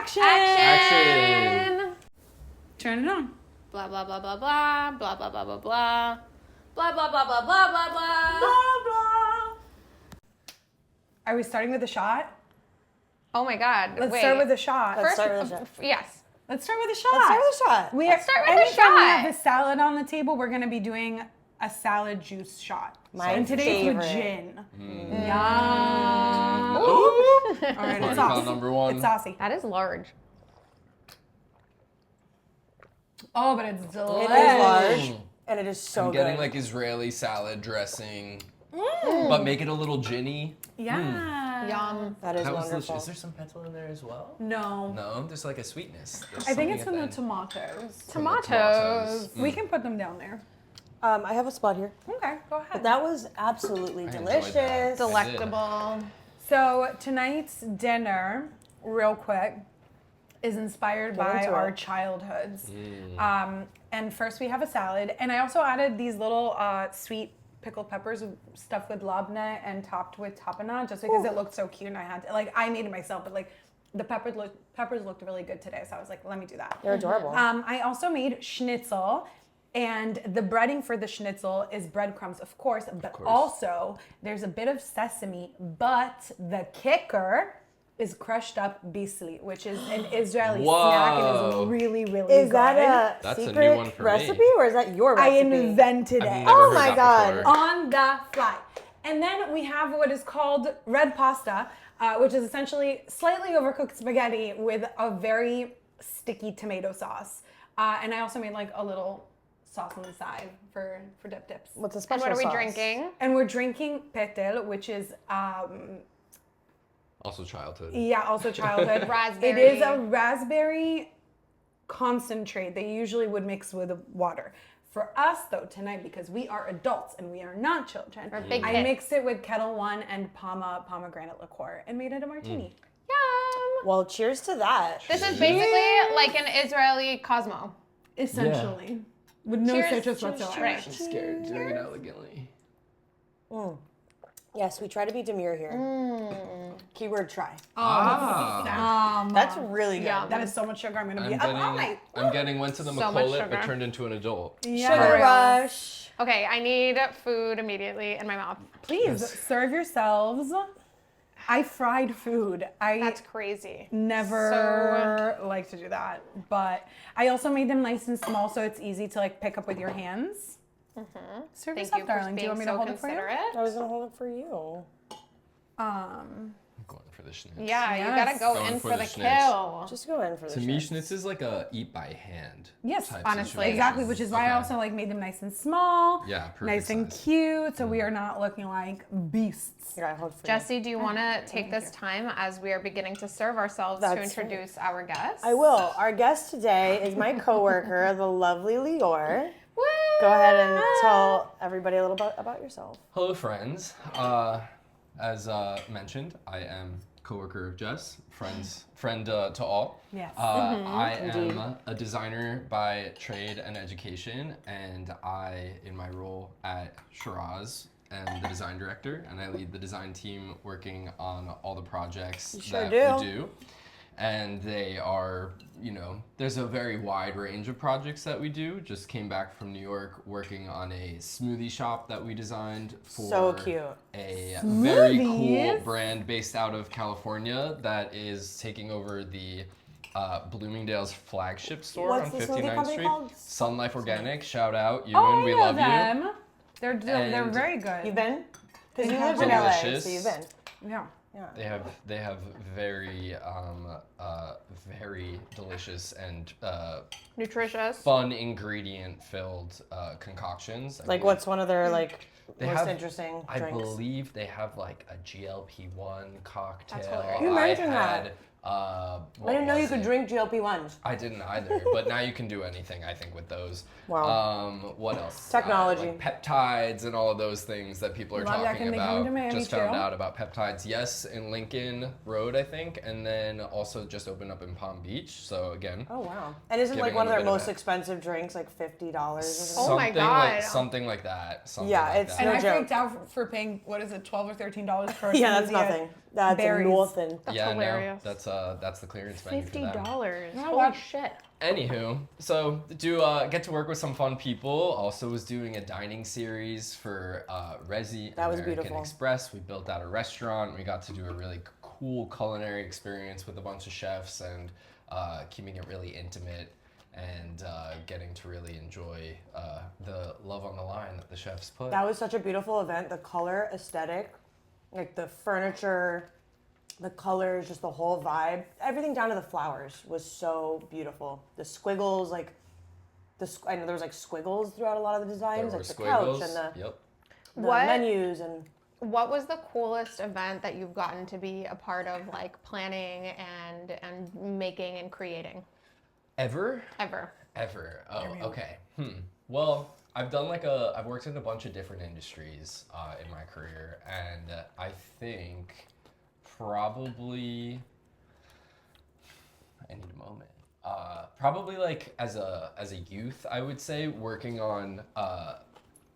Action! Action! Turn it on. Blah, blah, blah, blah, blah, blah, blah, blah, blah, blah. Blah, blah, blah, blah, blah, blah, blah. Blah, blah. Are we starting with a shot? Oh my God. Let's Wait. start with a shot. Let's start with a shot. Yes. Let's start with a shot. Let's start with a shot. Let's start with a anytime we shot. have a salad on the table, we're going to be doing a salad juice shot. My and today's favorite. with gin. Yum. Ooh. All right, Party it's foul saucy. number one. It's saucy. That is large. Oh, but it's It delicious. is large, and it is so I'm good. getting like Israeli salad dressing, but make it a little ginny. Yeah. Yum. That is That was wonderful. delicious. Is there some petal in there as well? No. No, there's like a sweetness. There's I think it's something from at the end. tomatoes. From the Tomatoes. We can put them down there. I have a spot here. Okay, go ahead. But that was absolutely I enjoyed delicious. that. Delectable. So tonight's dinner, real quick, is inspired by into our it. childhoods. And first we have a salad, and I also added these little sweet pickled peppers stuffed with labne and topped with tapenade, just because it looked so cute, and I had to, I made it myself, but the peppers looked really good today, so I was like, let me do that. They're adorable. I also made Shnitzel, and the breading for the Shnitzel is breadcrumbs, of course, but also there's a bit of sesame, but the kicker is crushed up Bissli, which is an Israeli snack and is Whoa. really, really Is good. that a That's a new secret one for recipe, me. or is that your I recipe? invented I've it. never Oh heard my that God. before. On the fly. And then we have what is called red pasta, which is essentially slightly overcooked spaghetti with a very sticky tomato sauce. And I also made a little sauce on the side for dip dips. What's a And special what are we sauce? drinking? And we're drinking Petel, which is Also childhood. also childhood. Raspberry. It is a raspberry concentrate. They usually would mix with water. For us, though, tonight, because we are adults and we are not children, We're big I kids. mixed it with Kettle One and Pama Pomegranate Liqueur and made it a martini. Yum. Well, cheers to that. This is basically like an Israeli Cosmo. Essentially. With no Cheers, citrus cheers, whatsoever. cheers. I'm scared doing it elegantly. Yes, we try to be demure here. Keyword try. That's really good. Yum. That is so much sugar. I'm going to be I'm up all night. went to the So much McCullough sugar. but turned into an adult. Yeah. Sugar rush. Okay, I need food immediately in my mouth. Please serve yourselves. I fried food. That's crazy. Never like to do that, but I also made them nice and small so it's easy to pick up with your hands. Serve Thank yourself, you for darling. Do you being want me to so hold it for you? considerate. I was gonna hold it for you. I'm going for the schnitz. Yeah, you Yes. gotta go Going in for for the the schnitz. kill. Just go in for the To me, shit. schnitz is like a eat by hand. Yes, type honestly. situation. Exactly, which is why I Okay. also made them nice and small, Yeah, perfect nice and size. cute, so we are not looking like beasts. Here, I hold for Jesse, do you want to take this time as we are beginning to serve ourselves to That's introduce our guests? you. I will. Our guest today is my coworker, the lovely Lior. Woo! Go ahead and tell everybody a little bit about yourself. Hello, friends. As mentioned, I am coworker of Jess, friend to all. Yes. I am a designer by trade and education, and I, in my role at Shiraz, am the design director, and I lead the design team working on all the projects sure that do. we do. And they are, there's a very wide range of projects that we do. Just came back from New York working on a smoothie shop that we designed for So cute. a very cool Smoothies? brand based out of California that is taking over the Bloomingdale's flagship store What's on the smoothie 59th company Street. called? Sun Life Organic, shout out, Ewan, Oh, I we know love you. them. They're And very good. You've been? Because you Have lived in LA, delicious. so you've been. Yeah. Yeah. They have very very delicious and Nutritious. fun ingredient filled concoctions. Like, what's one of their They most have- interesting I drinks? believe they have like a GLP-1 cocktail. That's hilarious. You mentioned that. that. I didn't know you could drink GLP-1s. I didn't either, but now you can do anything, I think, with those. Wow. What else? Technology. Like peptides and all of those things that people are Love that. talking Can they come about. to Miami Just found too? out about peptides. Yes, in Lincoln Road, I think, and then also just opened up in Palm Beach. So again, Oh, wow. And isn't Giving one of them a their bit of most a- expensive drinks like $50 or Oh something? my something God. something like that. Something Yeah, like it's that. And No I joke. freaked out for paying, what is it, $12 or $13 for a Yeah, that's smoothie at nothing. That's berries. nothing. That's yeah, hilarious. no, that's the clearance menu for them. $50. know Holy what? shit. Anywho, so do get to work with some fun people. Also was doing a dining series for Resi That was American beautiful. Express. We built out a restaurant. We got to do a really cool culinary experience with a bunch of chefs and keeping it really intimate and getting to really enjoy the love on the line that the chefs put. That was such a beautiful event. The color aesthetic, like the furniture, the colors, just the whole vibe, everything down to the flowers was so beautiful. The squiggles, like I know there was like squiggles throughout a lot of the designs, There like were the couch squiggles. and Yep. the What? menus and. What was the coolest event that you've gotten to be a part of, like planning and making and creating Ever? ever? Oh, okay. Well, I've worked in a bunch of different industries in my career, and I think probably I need a moment. Probably like as a youth, I would say working on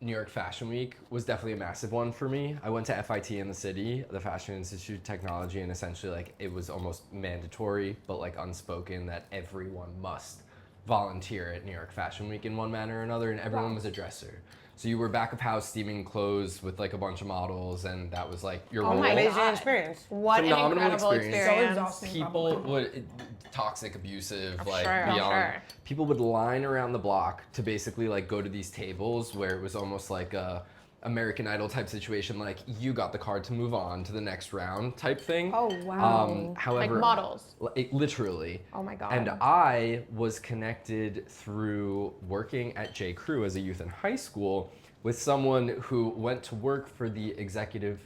New York Fashion Week was definitely a massive one for me. I went to FIT in the city, the Fashion Institute of Technology, and essentially like it was almost mandatory, but like unspoken that everyone must volunteer at New York Fashion Week in one manner or another, and everyone was a dresser. So you were back of house steaming clothes with like a bunch of models, and that was like your role. my Amazing God. experience. What an Phenomenal incredible experience. So experience. exhausting. People probably. would toxic, abusive, like sure, I'm beyond. sure. People would line around the block to basically like go to these tables where it was almost like a American Idol type situation, like you got the card to move on to the next round type thing. Oh, wow. However, Like models. Literally. Oh my God. And I was connected through working at J. Crew as a youth in high school with someone who went to work for the executive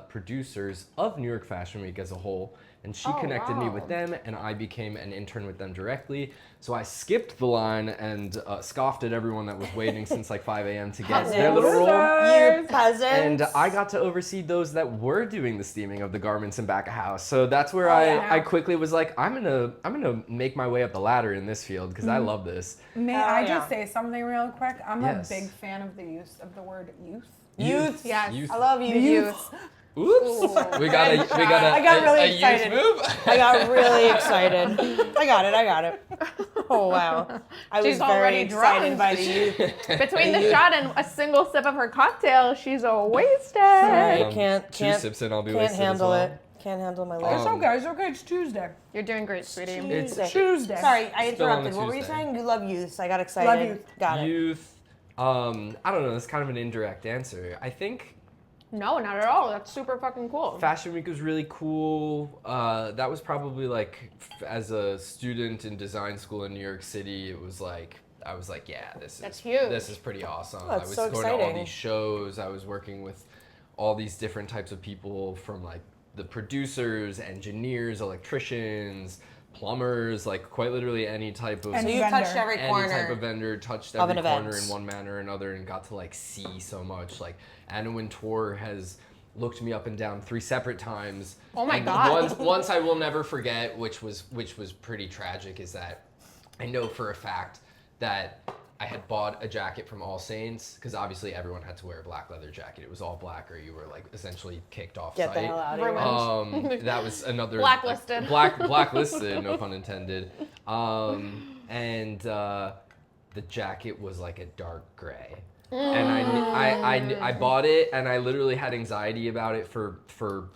producers of New York Fashion Week as a whole. And she connected me with them, and I became an intern with them directly. So I skipped the line and scoffed at everyone that was waiting since like 5 a.m. to get their little role. You peasants. And I got to oversee those that were doing the steaming of the garments in back of house. So that's where I quickly was like, I'm gonna make my way up the ladder in this field because I love this. May Oh, I yeah. just say something real quick? I'm Yes. a big fan of the use of the word youth. Youth. Yes. Youth. I love you. Youth. Oops. We got a I got really a excited. youth move. I got really excited. I got it. Oh, wow. I She's was very already excited drunk. by the youth. Between the shot and a single sip of her cocktail, she's a wasted. I can't, Two sips in, I'll be can't wasted as handle well. it. Can't handle my It's life. okay. It's okay. It's Tuesday. You're doing great, sweetie. It's Tuesday. Sorry, I Still on a interrupted. What were you Tuesday. saying? You love youths. I got excited. Love youth. Got it. Youth. I don't know. That's kind of an indirect answer. I think No, not at all. That's super fucking cool. Fashion Week was really cool. That was probably like, as a student in design school in New York City, it was like, I was like, yeah, That's huge. This is pretty awesome. Oh, I it's was so going to all exciting. these shows. I was working with all these different types of people from like the producers, engineers, electricians, plumbers, like quite literally any type of And So you vendor. touched every any corner. type of vendor, touched of every an corner event. in one manner or another, and got to like see so much. Like Anna Wintour has looked me up and down 3 separate times. Oh my And God. Once I will never forget, which was pretty tragic, is that I know for a fact that I had bought a jacket from All Saints, because obviously everyone had to wear a black leather jacket. It was all black, or you were like essentially kicked off Get site. the hell out of here. That was another Blacklisted. Blacklisted, no pun intended. And the jacket was like a dark gray, and I bought it, and I literally had anxiety about it for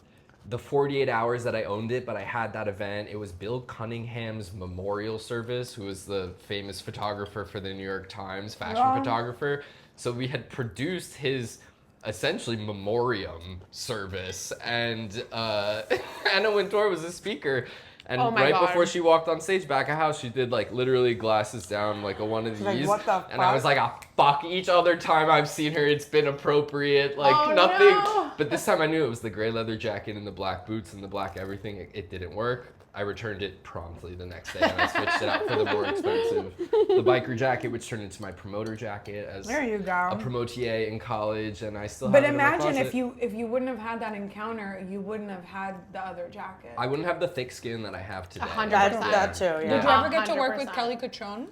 the 48 hours that I owned it. But I had that event. It was Bill Cunningham's memorial service, who was the famous photographer for the New York Times, fashion photographer. So we had produced his essentially memoriam service, and Anna Wintour was a speaker. And Oh my right God. before she walked on stage back of house, she did like literally glasses down, like a one of Like, these. what the And I was fuck? like, ah, fuck, each other time I've seen her, it's been appropriate. Like Oh, nothing. no. But this time I knew it was the gray leather jacket and the black boots and the black everything. It didn't work. I returned it promptly the next day, and I switched it out for the more expensive, the biker jacket, which turned into my promoter jacket as There you a go. promotier in college, and I still But have it in my imagine if closet. you wouldn't have had that encounter, you wouldn't have had the other jacket. I wouldn't have the thick skin that I have today. 100%. That too, yeah. Did you ever get to work with 100%. Kelly Cutrone?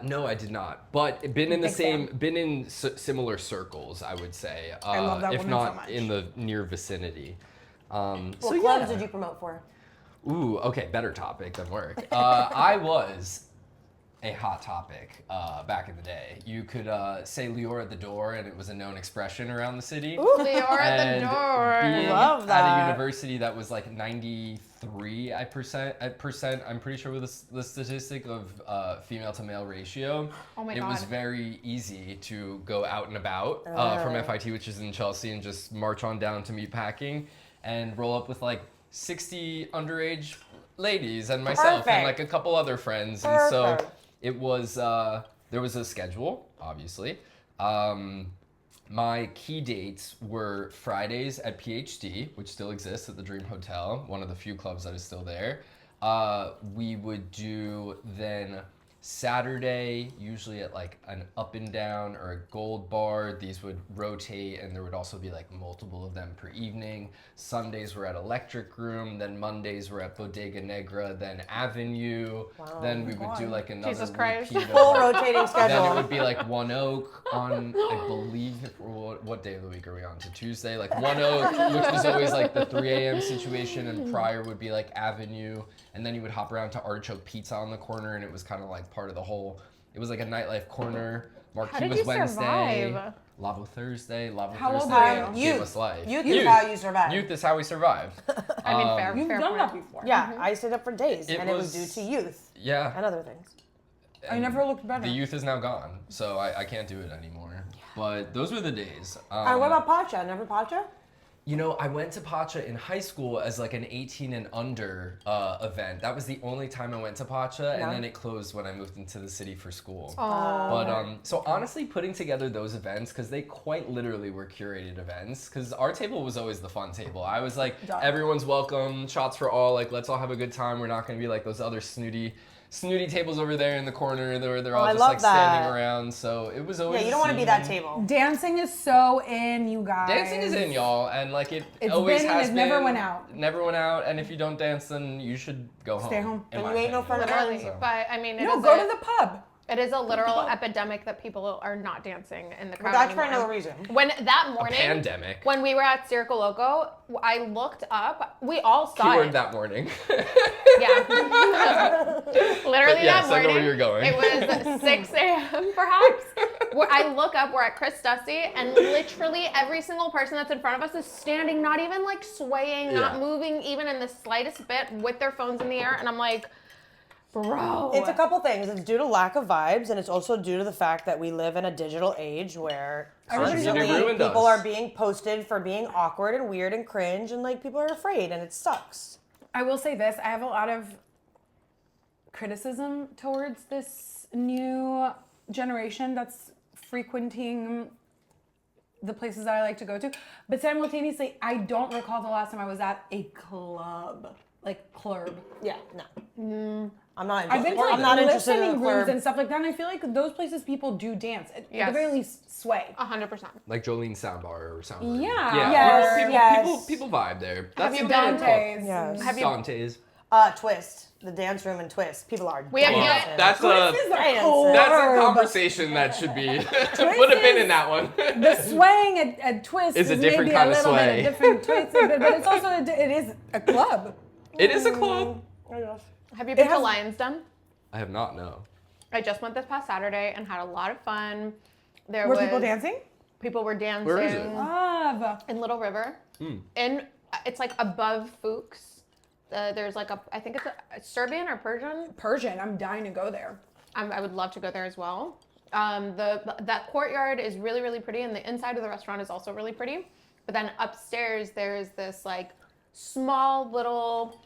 No, I did not. But been in the Big same, fan. been in similar circles, I would say. I love that if woman so not much. in the near vicinity. What clubs did you promote for? Ooh, okay, better topic than work. I was a hot topic back in the day. You could say Lior at the door, and it was a known expression around the city. Lior at the door. Being Love at that. a university that was like 93 percent, I'm pretty sure with the statistic of female to male ratio. Oh my It was God. very easy to go out and about from FIT, which is in Chelsea, and just march on down to Meatpacking and roll up with like 60 underage ladies and myself and like a couple other friends. And so it was, there was a schedule, obviously. My key dates were Fridays at PhD, which still exists at the Dream Hotel, one of the few clubs that is still there. We would do then Saturday, usually at like an Up and Down or a Gold Bar. These would rotate, and there would also be like multiple of them per evening. Sundays were at Electric Room, then Mondays were at Bodega Negra, then Avenue. Then we would do like another Jesus Christ. Full rotating Then it schedule. would be like One Oak on, I believe, what day of the week are we on? To Tuesday? Like One Oak, which was always like the 3 a.m. situation, and prior would be like Avenue. And then you would hop around to Artichoke Pizza on the corner, and it was kind of like part of the whole, it was like a nightlife corner. Marquee did was you Wednesday. survive? Lavo Thursday. Lavo How old Thursday are you? gave us life. Youth is how you survive. Youth is how we survive. I mean, fair, You've fair done point. that before. Yeah, I stayed up for days, It and it was was- due to youth Yeah. and other things. I never looked better. The youth is now gone, so I can't do it anymore. But those were the days. And what about Pacha? Never Pacha? You know, I went to Pacha in high school as like an 18 and under event. That was the only time I went to Pacha, and then it closed when I moved into the city for school. But so honestly, putting together those events, because they quite literally were curated events, because our table was always the fun table. I was like, everyone's welcome, shots for all, like let's all have a good time. We're not gonna be like those other snooty tables over there in the corner where they're all I just love like standing that. around. So it was always Yeah, you don't want to be that seen- table. Dancing is so in, you guys. Dancing is in, y'all, and like it It's always been and has it been. never went out. Never went out, and if you don't dance, then you should go home. Stay home. in And my you ain't no opinion. fun. Literally, but I mean, it No, is go a, to the pub. it is a literal epidemic that people are not dancing in the crowd But that's for anymore. another reason. When that morning, Pandemic. when we were at Circo Loco, I looked up. We all saw Keyword it. that morning. Yeah. Literally But yes, that I know morning. where you're going. It was 6 a.m. perhaps. Where I look up, we're at Chris Dusty, and literally every single person that's in front of us is standing, not even like swaying, not Yeah. moving even in the slightest bit, with their phones in the air. And I'm like, bro. It's a couple things. It's due to lack of vibes, and it's also due to the fact that we live in a digital age where Everybody's constantly Social media ruined people us. are being posted for being awkward and weird and cringe, and like people are afraid, and it sucks. I will say this, I have a lot of criticism towards this new generation that's frequenting the places that I like to go to. But simultaneously, I don't recall the last time I was at a club. Like club. Yeah, no. I'm not. I've been to I'm like not interested in listening the rooms club. and stuff like that, and I feel like those places people do dance. At Yes. the very least, sway. 100%. Like Jolene's Soundbar or Soundbar. Yeah. Yeah. Yes, People, yes. people vibe there. That's you a been good Dante's. Yes. Have you? Dante's. Twist, the dance room and Twist. People are. We have dancing. That's a This is a Dancing. club. that's a conversation that should be would have been in that one. The swaying at Twist It's a is different maybe kind a of little sway. bit of different twist, but it's also it is a club. It is a club. Have you been to has- Lion's Den? I have not, no. I just went this past Saturday and had a lot of fun. There Were was people dancing? People were dancing. Where is it? Love. In Little River. In it's like above Fuchs. There's like I think it's a Serbian or Persian. Persian. I'm dying to go there. I would love to go there as well. That courtyard is really, really pretty, and the inside of the restaurant is also really pretty. But then upstairs there's this like small little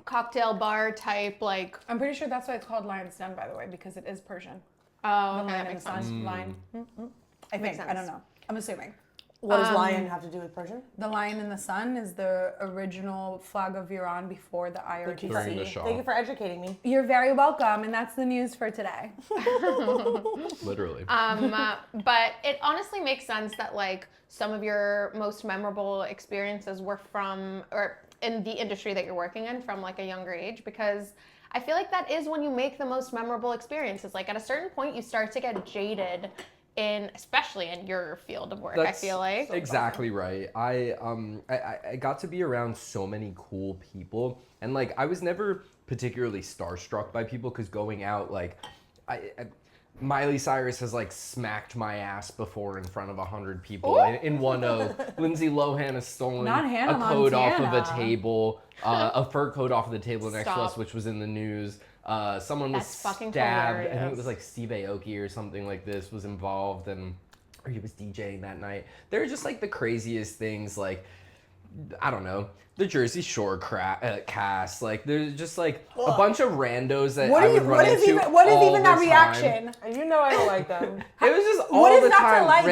cocktail bar type like. I'm pretty sure that's why it's called Lion's Den, by the way, because it is Persian. Oh, The okay, lion that and the makes sun. sense. Lion. I Makes think. I don't sense. know. I'm assuming. What does lion have to do with Persian? The lion and the sun is the original flag of Iran before the During the IRGC. Shah. Thank you for educating me. You're very welcome, and that's the news for today. Literally. But it honestly makes sense that like some of your most memorable experiences were from or in the industry that you're working in from like a younger age, because I feel like that is when you make the most memorable experiences. Like at a certain point you start to get jaded especially in your field of work, I feel like. Exactly right. I got to be around so many cool people, and like I was never particularly starstruck by people because going out, like Miley Cyrus has like smacked my ass before in front of 100 people in one O. Lindsay Lohan has stolen Not Hannah a coat off of a Montana. table, a fur coat off of the table next to Stop. us, which was in the news. Someone was That's fucking stabbed. I think it hilarious. was like Steve Aoki or something like this was involved, or he was DJing that night. They're just like the craziest things, like, I don't know, the Jersey Shore cast. Like, there's just like a bunch of randos that I would run into what is all even that the reaction? time. And you know I don't like them. It was just What all is the that to time, like?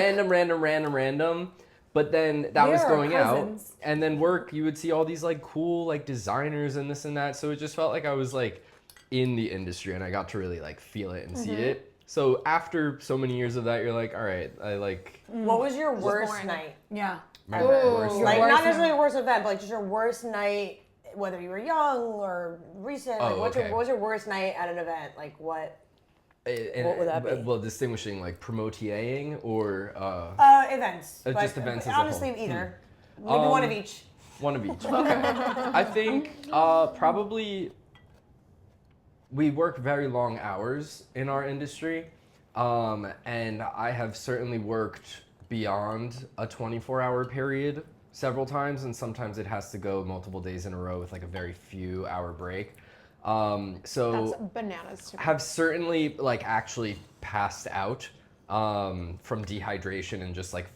random. But then that was They're going cousins. out, and then work, you would see all these like cool like designers and this and that. So it just felt like I was like in the industry, and I got to really like feel it and see it. So after so many years of that, you're like, all right, I like What was your worst boring. night? Yeah. my Ooh. worst Like, worst not night. necessarily worst event, but like just your worst night, whether you were young or recent. Like, Oh, what okay. was your worst night at an event? Like, what? What would that be? Well, distinguishing like promoting or Events. But just events as a honestly, whole. either. Maybe one of each. one of each. Okay. I think probably we work very long hours in our industry, and I have certainly worked beyond a 24-hour period several times, and sometimes it has to go multiple days in a row with like a very few hour break. So That's bananas to me. have certainly like actually passed out from dehydration and just like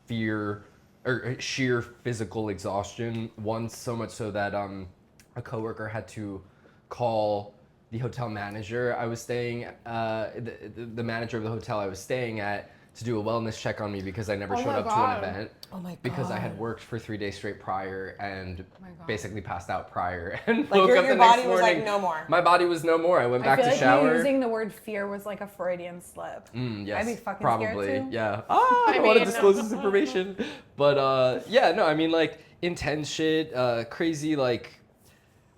fear or sheer physical exhaustion once, so much so that a coworker had to call the hotel manager I was staying the manager of the hotel I was staying at to do a wellness check on me because I never Oh showed my up God. to an event. Oh my Because I had God. worked for 3 days straight prior and my God. basically passed out prior and Like, woke your up the body next was morning. like, no more. My body was no more. I went I back feel to like shower. you using the word fear was like a Freudian slip. Yes, I'd be fucking probably. scared too. Yeah. I don't want to mean, disclose this information, but yeah, no. I mean, like intense shit, crazy. Like,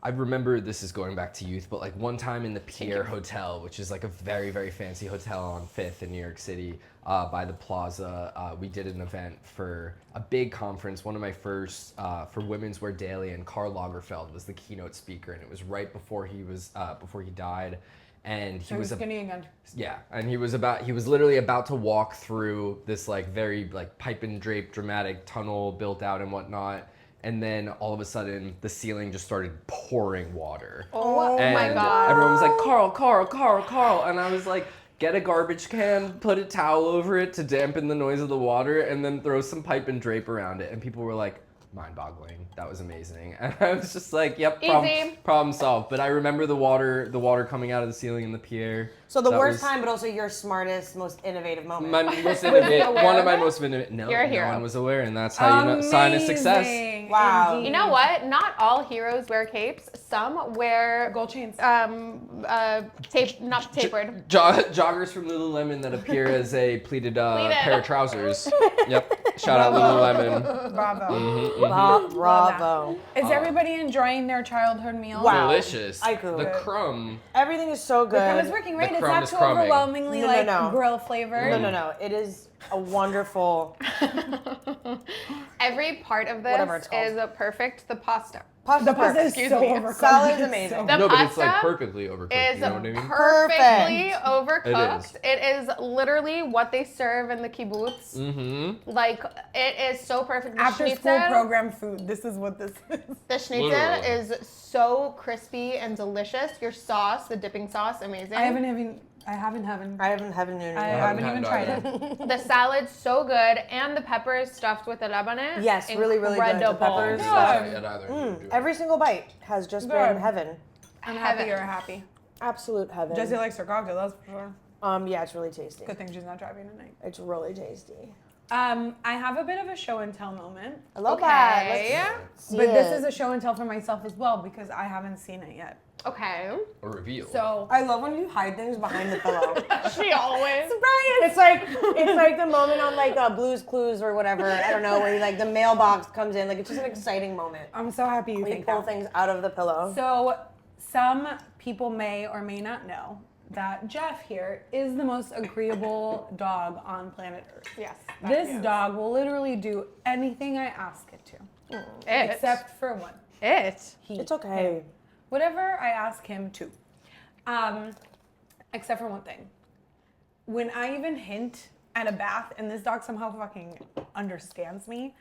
I remember this is going back to youth, but like one time in the Pierre Hotel, which is like a very very fancy hotel on 5th in New York City, by the Plaza, we did an event for a big conference. One of my first for Women's Wear Daily, and Karl Lagerfeld was the keynote speaker, and it was right before he died. And he So was he's skinny again. yeah, and he was literally about to walk through this like very like pipe and drape dramatic tunnel built out and whatnot, and then all of a sudden the ceiling just started pouring water. Oh And my God. everyone was like, Carl, and I was like, get a garbage can, put a towel over it to dampen the noise of the water, and then throw some pipe and drape around it. And people were like, mind-boggling. That was amazing. And I was just like, yep, Easy. problem solved. But I remember the water coming out of the ceiling in the Pierre. So the That worst was time, but also your smartest, most innovative moment. my most innovative, one of my most innovative. No, You're a no hero. one was aware, and that's how you know sign of success. Amazing. Wow. You know what? Not all heroes wear capes. Some wear Gold chains. not tapered. Joggers from Lululemon that appear as a pleated pair of trousers. Yep. Shout out Lululemon. Bravo. Bravo. Is everybody enjoying their childhood meal? Wow. Delicious. Aicu. The crumb. Everything is so good. I was working right. The It's crumb not is too crumbing. overwhelmingly No, like no. grill flavored. No. It is a wonderful Every part of this Whatever it's called. is perfect. The pasta. pasta. The pasta is Excuse so me. overcooked. Salad's It's amazing. so- The No, but it's like pasta perfectly overcooked. Is You know what I mean? perfectly Perfect. overcooked. It is literally what they serve in the kibbutz. Mm-hmm. Like, it is so perfect. The After school schnitzel- program food. This is what this is. The schnitzel Literally. is so crispy and delicious. Your sauce, the dipping sauce, amazing. I haven't even I haven't I haven't haven't even tried had it. The salad's so good, and the peppers stuffed with the Labne. Yes, really, really good. The incredible. peppers. Every single bite has just been Good. heaven. I'm happy Heaven. you're happy. Absolute heaven. Jessie likes her cocktail, that's for sure. Yeah, it's really tasty. Good thing she's not driving tonight. It's really tasty. I have a bit of a show and tell moment. I love Okay. that. Let's see But this it. is a show and tell for myself as well because I haven't seen it yet. Okay. A reveal. So I love when you hide things behind the pillow. She always. It's like the moment on like Blue's Clues or whatever. I don't know where like the mailbox comes in. Like it's just an exciting moment. I'm so happy you When you think pull that. things out of the pillow. So some people may or may not know that Jeff here is the most agreeable dog on planet Earth. Yes. This dog will literally do anything I ask it to, except for one. It's okay. Whatever I ask him to. Except for one thing. When I even hint at a bath and this dog somehow fucking understands me,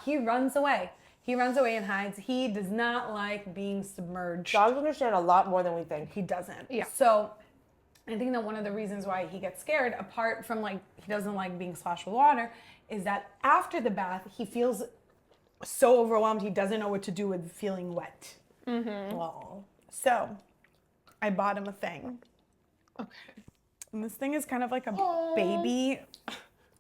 he runs away. He runs away and hides. He does not like being submerged. Dogs understand a lot more than we think. He doesn't. Yeah. So I think that one of the reasons why he gets scared, apart from like he doesn't like being splashed with water, is that after the bath, he feels so overwhelmed he doesn't know what to do with feeling wet. Oh. So I bought him a thing. Okay. And this thing is kind of like a baby,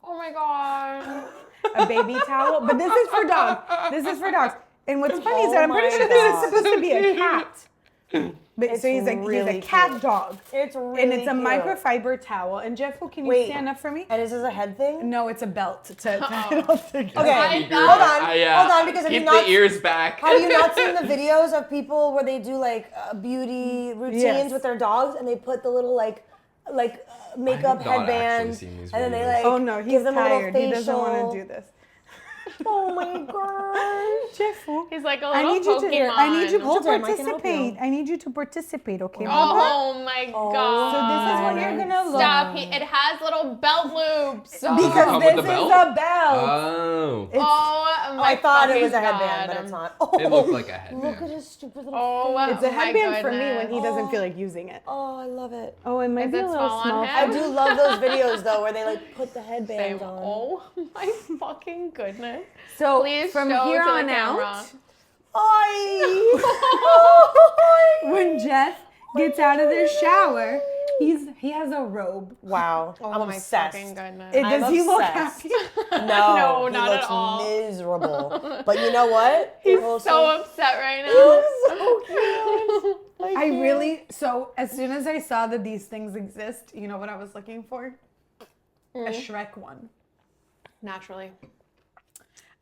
Oh my god. a baby towel. But this is for dogs. This is for dogs. And what's funny is that I'm pretty my sure this God. is supposed to be a cat. But It's so he's really a cat cute. dog. It's really And it's a cute. microfiber towel. And Jeff, can you Wait. stand up for me? And is this a head thing? No, it's a belt to hold together. Okay, I hold thought- on, hold on, because have keep you not the ears back. have you not seen the videos of people where they do like beauty routines Yes. with their dogs and they put the little like makeup I have not actually headband seen these and then they videos. like Oh no, he's give them a little tired. facial. He doesn't want to do this. Oh my god. Jeff, He's like a I little need you Pokemon. to. I need you to Hold him, I can help participate. you. I need you to participate, okay, Mama? Oh my god. So this is what you're gonna look. Stop. It has little belt loops. Because Come this with is the a belt? belt. Oh. Oh my I thought it fucking was a headband, God. but it's not. Oh, It looked like a look headband. at his stupid little Oh, face. It's a my headband for me when he goodness. doesn't feel like using it. Oh, I love it. Oh, it might Is be it a little small on small. him? I do love those videos though where they like put the Say, headbands on. oh my fucking goodness. So Please from show here to the on camera. out, Oi! when Jeff gets out of the shower, he has a robe. Wow, Oh I'm my obsessed. fucking goodness. I'm Does he look obsessed. happy? No, No, he not looks at all. miserable. But you know what? He's Also- so upset right now. so cute. I really, so as soon as I saw that these things exist, you know what I was looking for? A Shrek one. Naturally.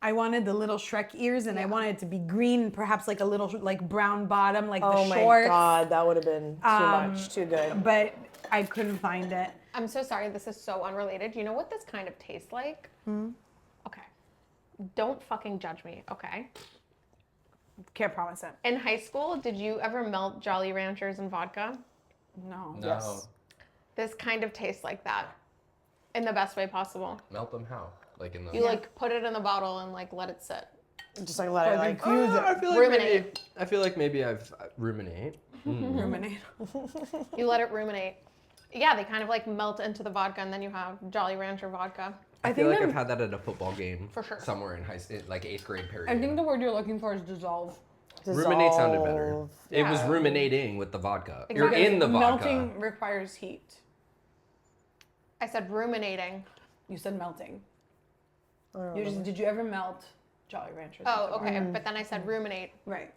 I wanted the little Shrek ears and I wanted it to be green, perhaps like a little like brown bottom, like the Oh my shorts. god, that would have been too much, too good. But I couldn't find it. I'm so sorry. This is so unrelated. You know what this kind of tastes like? Okay. Don't fucking judge me, okay? Can't promise it. In high school, did you ever melt Jolly Ranchers in vodka? No. No. Yes. This kind of tastes like that. In the best way possible. Melt them how? Like in the. You like put it in the bottle and like let it sit. Just like let it like infuse it. I feel like Ruminate. maybe. I feel like maybe I've ruminate. Ruminate. You let it ruminate. Yeah, they kind of like melt into the vodka and then you have Jolly Rancher vodka. I I feel think like the- I've had that at a football game. For sure. Somewhere in like 8th grade period. I think the word you're looking for is dissolve. Ruminate sounded better. dissolve. It was Yeah. ruminating with the vodka. You're Exactly. in the vodka. Melting requires heat. I said ruminating. You said melting. Did you ever melt Jolly Ranchers? Oh, okay. But then I said ruminate. Right.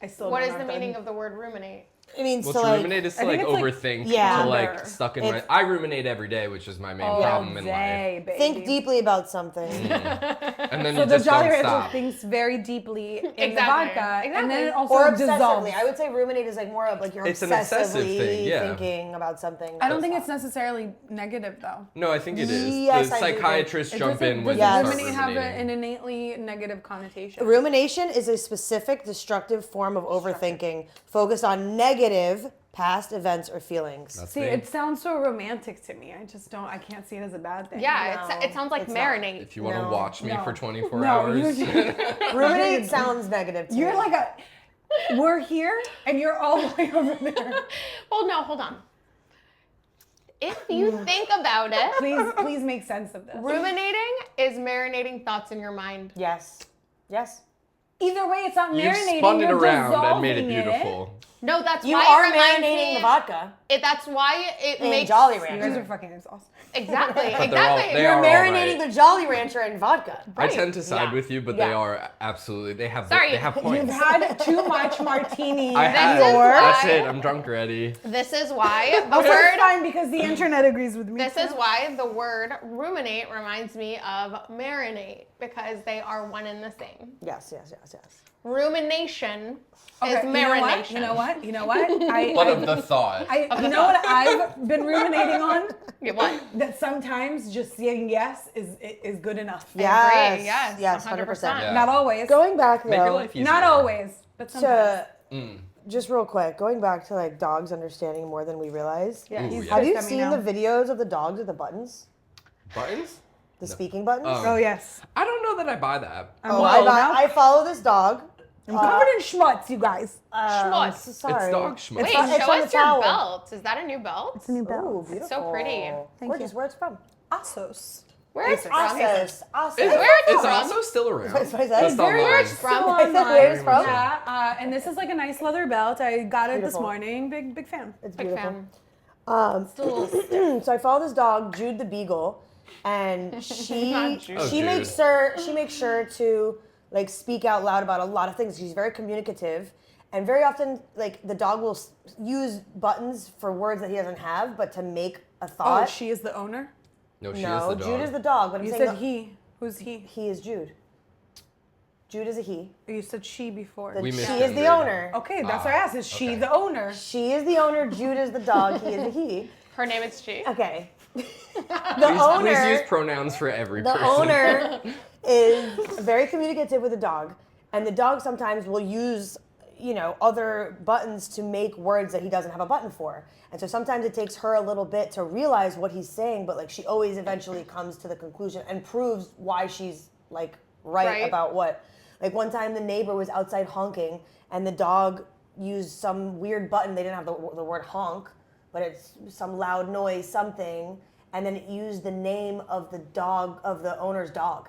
I still What don't is know the if that- meaning of the word ruminate? It means Well, to to like ruminate is to I like think it's like- overthink. Yeah. To like Ponder. stuck in It's- my. I ruminate every day, which is my main problem in life. day, baby. think deeply about something. And then So you the just Jolly don't Rancher stop. thinks very deeply in the Exactly. vodka, and then Exactly. it also Or dissolves. obsessively. I would say ruminate is like more of like you're It's an obsessive obsessively thing, yeah. thinking about something. I don't think it's nonstop. necessarily negative though. No, I think it is. Yes, the I do think- psychiatrists jump Does in when Yes. you start ruminate have ruminating. an innately negative connotation? Rumination is a specific destructive form of overthinking focused on negative past events or feelings. That's See, me. it sounds so romantic to me. I can't see it as a bad thing. Yeah, No, it sounds like it's not. marinate. If you want to No. watch me No. for 24 No, hours. Ruminate sounds negative to You're me. like we're here and you're all the way over there. Well, no, hold on. If you think about it, Please make sense of this. ruminating is marinating thoughts in your mind. Yes. Yes. Either way, it's not You've marinating. spun it you're around and made it dissolving beautiful. No, that's You why are it reminds marinating me. the vodka That's why it in makes Jolly You guys Rancher. are fucking exhausted. exactly. they're all- Exactly. they You're are all marinating right. the Jolly Rancher in vodka. I tend to side Yeah. with you, but they Yeah. are absolutely. They have. Sorry. They have You've points. had too much martini. I have. is why- That's it. I'm drunk already. This is why the Also, it's word. fine because the internet agrees with me. This is why the word ruminate reminds me of marinate because they are one and the same. Yes, yes, yes, yes. rumination is Okay, marination. You know what? What of the thought? You know what I've been ruminating on? What? That sometimes just saying yes is good enough. Agree, Yes, yes, 100%. 100%. Yeah. Not always. Going back Make your though, life easier. Not always, but sometimes. to just real quick, going back to like dogs understanding more than we realize. Yeah, Ooh, he's yeah. Have you pissed at me seen now. the videos of the dogs with the buttons? Buttons? The speaking buttons? Oh yes. I don't know that I buy that. I'm Oh, low now. I follow this dog. I'm covered in schmutz, you guys. Schmutz. So sorry. It's dog schmutz. Wait, on- it's show on the us your towel. belt. Is that a new belt? It's a new belt. Ooh, beautiful. So pretty. Thank Gorgeous. you. Where it's from? Assos. Where is it from? Asos. Is, Where is it it's from? also still around. That's what I said. Just Very online. Where it's from? Still I said where it's online. from? Yeah, and this is like a nice leather belt. I got it this Beautiful. morning. Big fan. It's Big beautiful. fan. So I follow this dog, Jude the Beagle, and she Not Jude. Oh, she Jude. makes sure to like speak out loud about a lot of things. She's very communicative, and very often like the dog will use buttons for words that he doesn't have, but to make a Oh, thought. she is the owner? No, she no, is the dog. Jude is the dog. But I'm You saying said he. Who's he? he is Jude. Jude is a he. You said she before. The- We she is misgendered. the owner. Okay, that's what I asked. Is she okay. the owner? She is the owner. Jude is the dog. He is a he. Her name is Chi. Okay. The Please use pronouns for every The person. owner is very communicative with the dog, and the dog sometimes will use, other buttons to make words that he doesn't have a button for. And so sometimes it takes her a little bit to realize what he's saying, but like she always eventually comes to the conclusion and proves why she's like right. about what. Like one time the neighbor was outside honking, and the dog used some weird button. They didn't have the word honk, but it's some loud noise, something, and then it used the name of the dog, of the owner's dog.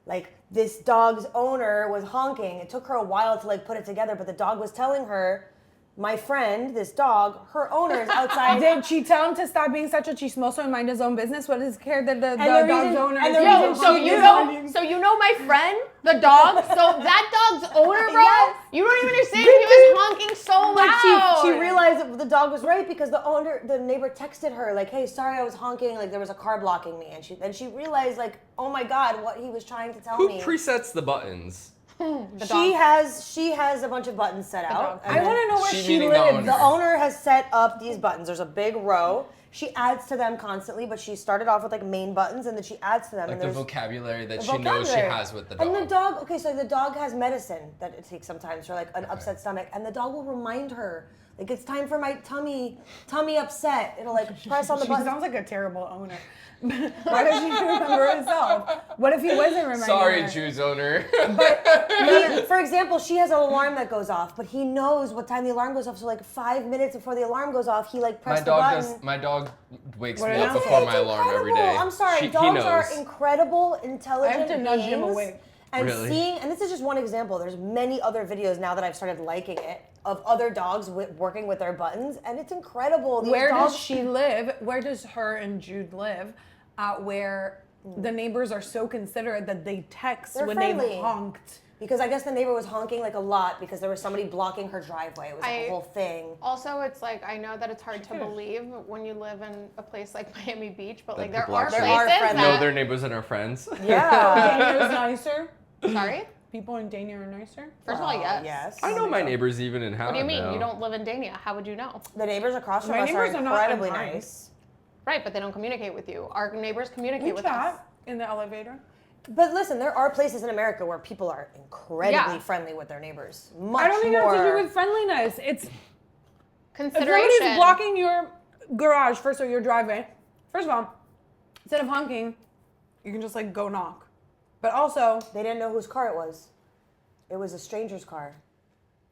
Like, this dog's owner was honking. It took her a while to, like, put it together, but the dog was telling her, my friend, this dog, her owner is outside. Did she tell him to stop being such a chismoso and mind his own business? What is care that the the dog's reason- owner and is the Yo, reason so she you is know, honking. so you know my friend, the dog. So that dog's owner, bro. Yes. You don't even understand. He was honking so But loud. she realized that the dog was right because the neighbor texted her, like, hey, sorry I was honking, like, there was a car blocking me. And she realized, like, oh my God, what he was trying to tell Who me. presets the buttons? The She dog. has a bunch of buttons set out. dog. and I then- want to know where She she meaning the lives. owner. The owner has set up these buttons. There's a big row. She adds to them constantly, but she started off with like main buttons, and then she adds to them. Like and the there's vocabulary that the she knows she vocabulary. has with the dog. And the dog, okay, so the dog has medicine that it takes sometimes for like an upset stomach, and the dog will remind her, like, it's time for my tummy upset. It'll like press on the She button. sounds like a terrible owner. Why does she remember herself? What if he wasn't remembering Sorry, her? Jude's owner. For example, she has an alarm that goes off, but he knows what time the alarm goes off. So like 5 minutes before the alarm goes off, he like my pressed the dog button. My dog wakes What me an up asshole. before my It's alarm every day. incredible. I'm sorry, He dogs knows. are incredible, intelligent I have to nudge him beings. awake. And Really? and this is just one example. There's many other videos now that I've started liking it of other dogs working with their buttons, and it's incredible. These Where dogs, does she live? Where does her and Jude live? Where the neighbors are so considerate that they text They're when friendly. they've honked. Because I guess the neighbor was honking like a lot because there was somebody blocking her driveway. It was like a whole thing. Also, it's like I know that it's hard to believe when you live in a place like Miami Beach, but like That there people are actually places friendly. know that. their neighbors and our friends. Yeah. Dania is nicer. Sorry. People in Dania are nicer. First of all, yes. Yes. I know my neighbors even in Howard What do you mean? now. You don't live in Dania. How would you know? The neighbors across from My us are neighbors are not incredibly unkind. nice. Right, but they don't communicate with you. Our neighbors communicate We with us. chat in the elevator. But listen, there are places in America where people are incredibly Yeah. friendly with their neighbors. Much I don't think it more. has to do with friendliness. It's if Consideration. somebody's blocking your garage first or your driveway. First of all, instead of honking, you can just like go knock. But also, They didn't know whose car it was. It was a stranger's car.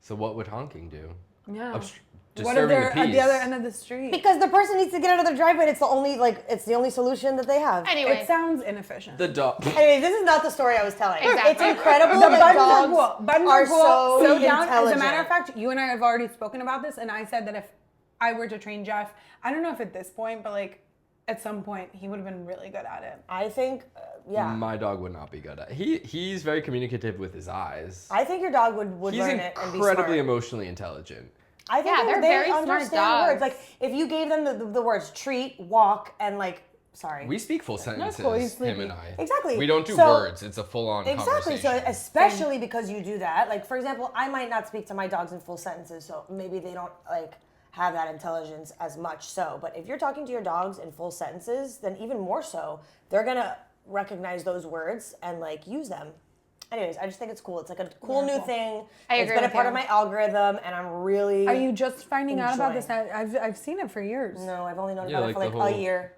So what would honking do? yeah. Obst- What if disturbing they're the at peace. the other end of the street? Because the person needs to get out of their driveway. And it's the only solution that they have. Anyway, It sounds inefficient. The dog. Anyway, this is not the story I was telling. Exactly. It's incredible The that buttons are dogs cool. Buttons are are cool. so down. As a intelligent. matter of fact, you and I have already spoken about this, and I said that if I were to train Jeff, I don't know if at this point, but like at some point, he would have been really good at it. I think, yeah. My dog would not be good at it. He's very communicative with his eyes. I think your dog would He's learn it and be incredibly smart. emotionally intelligent. I think Yeah, they're they very smart understand dogs. words. Like if you gave them the words treat, walk, and like sorry. We speak full sentences, cool, he's him sleepy. and I. Exactly. We don't do So- words. It's a full-on Exactly. So conversation. especially because you do that, like for example, I might not speak to my dogs in full sentences, so maybe they don't like have that intelligence as much. So, but if you're talking to your dogs in full sentences, then even more so, they're gonna recognize those words and like use them. Anyways, I just think it's cool. It's like a cool new thing. I It's agree been a with part you. of my algorithm, and I'm really. Are you just finding out about this? enjoying. I've seen it for years. No, I've only known Yeah, about like it for the like a whole- year.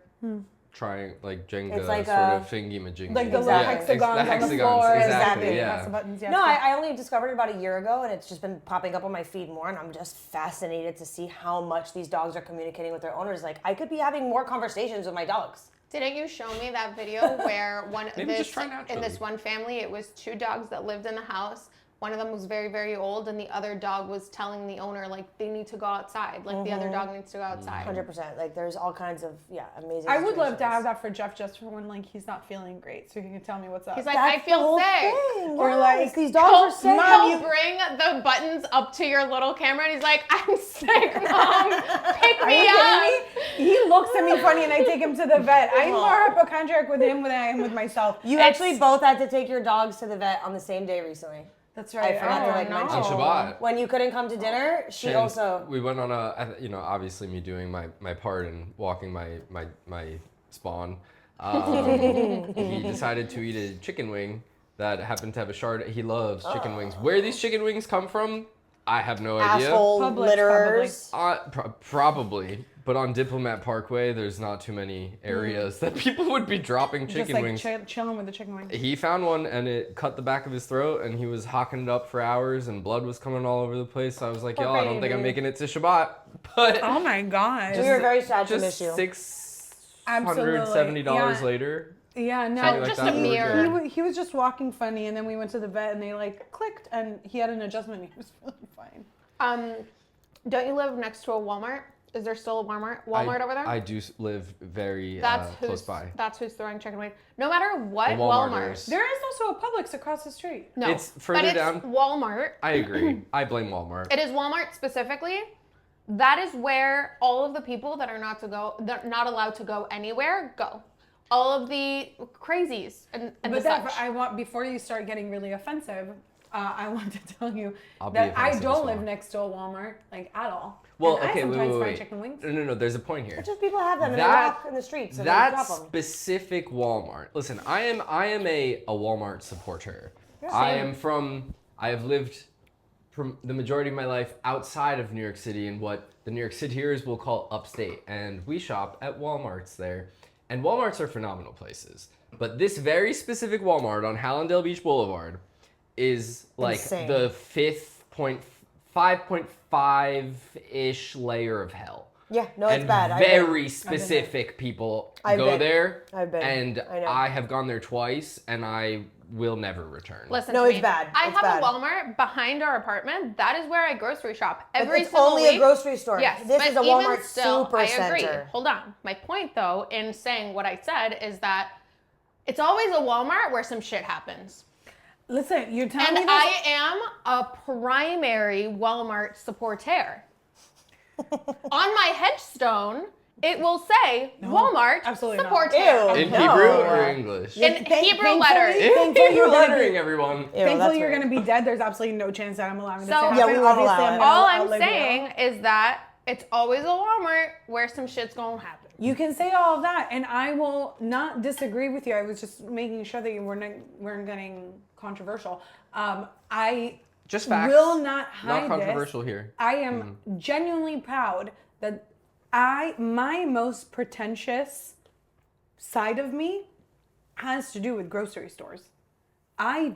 Trying like Jenga, It's like sort a- of thingy-majingy. Like the little Exactly. hexagons The on the hexagons, floor. exactly, yeah. Press the buttons, yeah. No, I only discovered it about a year ago, and it's just been popping up on my feed more, and I'm just fascinated to see how much these dogs are communicating with their owners. Like, I could be having more conversations with my dogs. Didn't you show me that video where Maybe just try in naturally. this one family, it was 2 dogs that lived in the house. One of them was very, very old, and the other dog was telling the owner, like, they need to go outside. Like, the other dog needs to go outside. 100%. Like, there's all kinds of, amazing I would love to situations. have that for Jeff just for when like he's not feeling great, so he can tell me what's up. He's like, That's I the feel whole sick. thing. Or Yes, like, these dogs are sick. He'll bring the buttons up to your little camera, and he's like, I'm sick, Mom. Pick Are me you up. kidding me? He looks at me funny, and I take him to the vet. I'm more hypochondriac with him than I am with myself. You actually both had to take your dogs to the vet on the same day recently. That's right. I forgot to like know. mention. On Shabbat. When you couldn't come to dinner, she Shane, also. we went on obviously me doing my part and walking my spawn. He decided to eat a chicken wing that happened to have a shard. He loves chicken wings. Where these chicken wings come from, I have no idea. Asshole Publix, litterers. Probably, but on Diplomat Parkway, there's not too many areas that people would be dropping Just chicken like wings. chilling with the chicken wings. He found one and it cut the back of his throat and he was hocking it up for hours and blood was coming all over the place. So I was like, yo, I don't think I'm making it to Shabbat. But Oh my god. We were very sad to just miss you. $670 later. Yeah, no, Something like just that, a we were mirror. good. He was just walking funny, and then we went to the vet, and they like clicked, and he had an adjustment. And he was feeling fine. Don't you live next to a Walmart? Is there still a Walmart over there? I do live very close by. That's who's throwing chicken wings. No matter what The Walmart. Walmarters. There is also a Publix across the street. No, It's further but it's down. Walmart. I agree. I blame Walmart. It is Walmart specifically. That is where all of the people that are not allowed to go anywhere go. All of the crazies and But such. I want, before you start getting really offensive, I want to tell you I'll be that I offensive as don't well. live next to a Walmart, like at all. Well, And okay, I sometimes wait. find chicken wings. No, there's a point here. Just people have them and they That- walk in the streets and they That drop them. specific Walmart. Listen, I am a Walmart supporter. I have lived from the majority of my life outside of New York City in what the New York Cityers will call upstate, and we shop at Walmarts there. And Walmarts are phenomenal places. But this very specific Walmart on Hallandale Beach Boulevard is like Insane. the 5.5-ish layer of hell. Yeah, no, it's And bad. I've been- very specific people I've go been. there. I've been. And I know. I have gone there twice, and I will never return. Listen No, to it's me. bad. I It's have bad. a Walmart behind our apartment. That is where I grocery shop But every it's single only week. a grocery store. Yes, This but is a even Walmart still, super I agree. center. Hold on. My point, though, in saying what I said is that it's always a Walmart where some shit happens. Listen, you're telling And me this? I am a primary Walmart supporter. On my headstone, it will say Walmart absolutely not. supporter. Ew. In No. Hebrew or English? In Hebrew thankfully- letters. Thankfully, you're Hebrew gonna lettering, be, everyone. Ew, thankfully that's you're weird. going to be dead. There's absolutely no chance that I'm allowing this So- to happen. Yeah, we won't Obviously, allow I'm it. gonna All I'm outlive you. saying is that it's always a Walmart where some shit's gonna happen. You can say all of that, and I will not disagree with you. I was just making sure that you weren't getting controversial. I Just facts. will not hide Not controversial here. I am genuinely proud that my most pretentious side of me has to do with grocery stores. I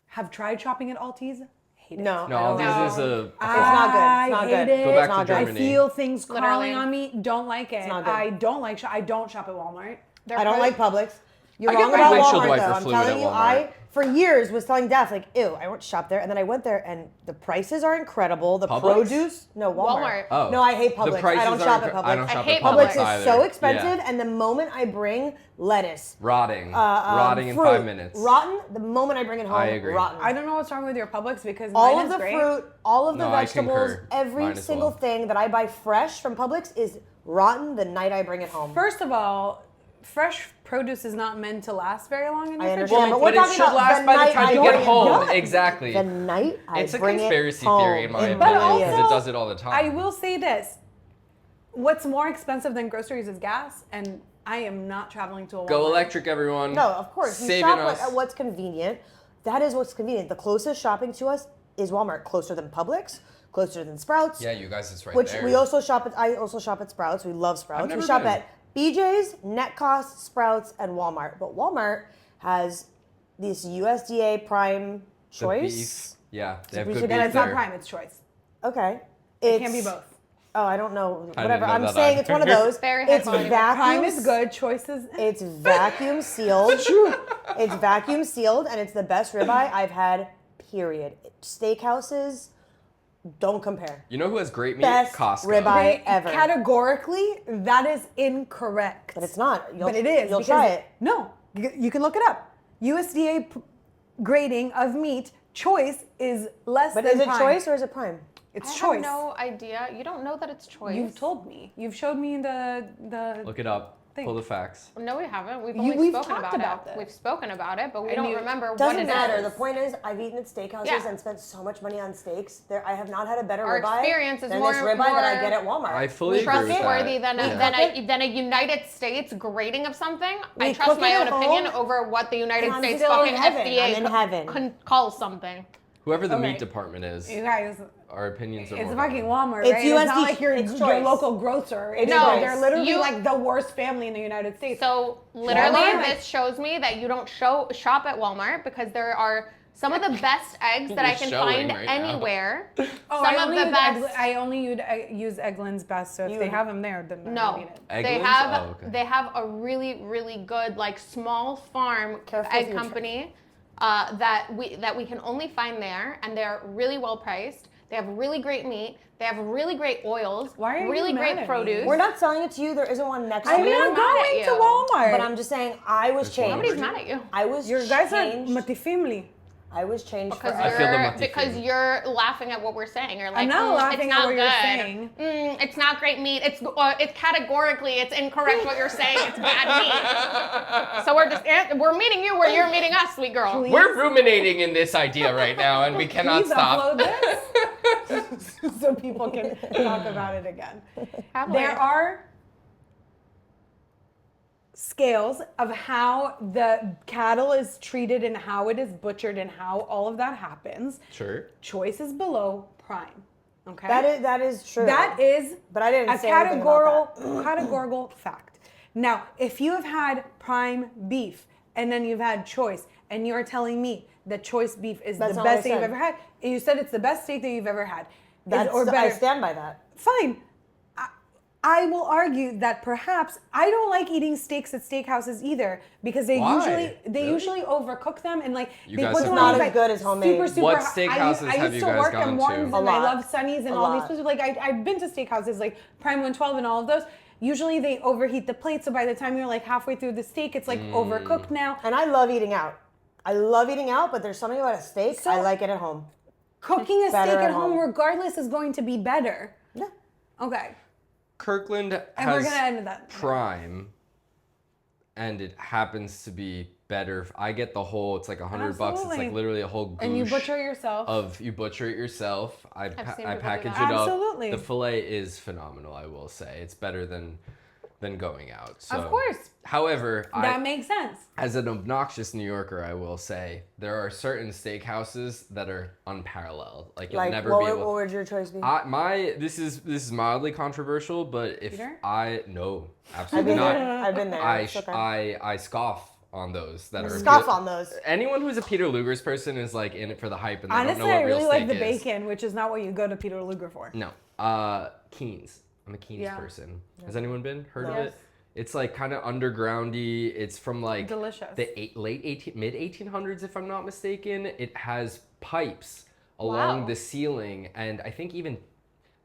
have tried shopping at Aldi's. Hate it. No, No, I don't this know. is a. It's not good. It's not I good. hate it. Go back It's not to good. I Germany. feel things crawling Literally. on me. Don't like it. not good. I don't like. I don't shop at Walmart. They're I don't like Publix. You're I get wrong my about windshield Walmart, wiper though. I'm fluid telling at you, Walmart. I for years was telling Daph like, ew, I won't shop there, and then I went there, and the prices are incredible. The Publix? produce, no Walmart. Walmart. No, I hate The Publix. I prices don't shop are at Publix. I don't shop hate at Publix Publix is either. so expensive, Yeah. and the moment I bring lettuce, Rotting. Rotting in fruit, 5 minutes. rotten. The moment I bring it home, I agree. rotten. I don't know what's wrong with your Publix because all mine of is the great. fruit, all of the No, I vegetables, concur. every Mine as single well. thing that I buy fresh from Publix is rotten the night I bring it home. First of all, fresh produce is not meant to last very long in I your understand, fridge. but we're But it talking should about last the by the night time I you bring get it home. home. Exactly. The night I It's a bring conspiracy it home. theory in my It opinion really because is. it does it all the time. I will say this. What's more expensive than groceries is gas, and I am not traveling to a Walmart. Go electric, everyone. No, of course. You Saving shop us. at what's convenient. That is what's convenient. The closest shopping to us is Walmart. Closer than Publix, closer than Sprouts. Yeah, you guys, it's right Which there. we also shop at. I also shop at Sprouts. We love Sprouts. never We shop been. at BJ's, Netcost, Sprouts, and Walmart. But Walmart has this USDA Prime The choice. beef. Yeah, they have we good should beef get And it's not there. Prime, it's choice. Okay. It can be both. Oh, I don't know. I Whatever. didn't know I'm that saying either. it's one of those. Very high It's quality. vacuum. Prime is good, choice is... It's vacuum sealed. It's vacuum sealed, and it's the best ribeye I've had. Period. Steakhouses don't compare. You know who has great meat? Best Costco. ribeye ever. Categorically, that is incorrect. But it's not. But it is. You'll because- try it. No, you can look it up. USDA grading of meat, choice is less But than is it Prime. choice or is it Prime? It's I choice. have no idea. You don't know that it's choice. You've told me. You've showed me the Look it up. Thing. Pull the facts. No, we haven't. We've You- only we've spoken talked about about it. this. We've spoken about it, but we And don't you- remember what Doesn't it matter. is. The point is, I've eaten at steakhouses Yeah. and spent so much money on steaks. I have not had a better Our ribeye experience is than more- this ribeye that I more- get at Walmart. I fully agree with Trustworthy that. than a United States grading of something. I We trust cook my it own at opinion home, over what the United and I'm States still in fucking heaven. FDA I'm in heaven. calls something. Whoever the Okay. meat department is, You guys, our opinions are it's more fucking valid. Walmart, It's right? It's not USD like your it's your choice. local grocer. It's No, like, they're literally you- like the worst family in the United States. So literally, Walmart? this shows me that you don't shop at Walmart because there are some of the best eggs that I You're can showing find right now. anywhere. Oh, some I of only the use best. I only use Eggland's best, so if You- they have them there, then I No, don't need it. they Eggland's? have Oh, okay. they have a really really good like small farm Careful egg with your company that we can only find there, and they're really well priced. They have really great meat. They have really great oils. Why are you really mad great at me? produce? We're not selling it to you. There isn't one next to I'm you. not mad at going to you. Walmart. But I'm just saying, I was There's one. changed. Nobody's mad at you. I was Your guys are changed. Mati family. I was changed Because forever. I feel the you're Mati because feeling. you're laughing at what we're saying. You're like, I'm not laughing it's at not what good. you're saying. It's not great meat. It's categorically it's incorrect what you're saying. It's bad meat. So we're meeting you where you're meeting us, sweet girl. Please. We're ruminating in this idea right now, and we cannot Please stop. upload this so people can talk about it again. Happily. There are scales of how the cattle is treated and how it is butchered and how all of that happens. Sure. Choice is below Prime. Okay? That is true. That is But I didn't a say anything about categorical fact. Now, if you have had Prime beef and then you've had Choice, and you're telling me that Choice beef is That's the not what I best steak you've said. ever had, and you said it's the best steak that you've ever had, or I better. stand by that. Fine. I will argue that perhaps I don't like eating steaks at steakhouses either because they Why? Really? usually overcook them and like You they guys put have them not on as like good as homemade. super What high. steakhouses I have used you to guys work gone at to? Morton's A and I lot. love Sonny's and A all these lot. places. Like I've been to steakhouses like Prime 112 and all of those. Usually they overheat the plate, so by the time you're like halfway through the steak, it's like overcooked now. And I love eating out. I love eating out, but there's something about a steak. So- I like it at home. Cooking a Better steak at at home, home. regardless, is going to be better. Yeah. Okay, Kirkland and we're has gonna end that. Prime, and it happens to be better. I get the whole. It's like $100. It's Absolutely. like literally a whole goosh. And you butcher yourself. You butcher it yourself. I seen people do package that. it up. Absolutely. The fillet is phenomenal. I will say it's better than going out. So, Of course. However, That makes sense. as an obnoxious New Yorker, I will say there are certain steakhouses that are unparalleled. Like you'll Like, never what, be would- able. what would your choice be? This is mildly controversial, but if Peter? no, I've absolutely been not. there. I've been there. I It's okay. I scoff on those that are Scoff on those. Anyone who's a Peter Luger's person is like in it for the hype and they Honestly, don't know what I really real like steak the is. bacon, which is not what you go to Peter Luger for. No, Keen's. I'm a Keen's Yeah. person. Has anyone been heard of Yes. it? It's like kind of undergroundy. It's from like Delicious. the mid 1800s, if I'm not mistaken. It has pipes along Wow. the ceiling, and I think even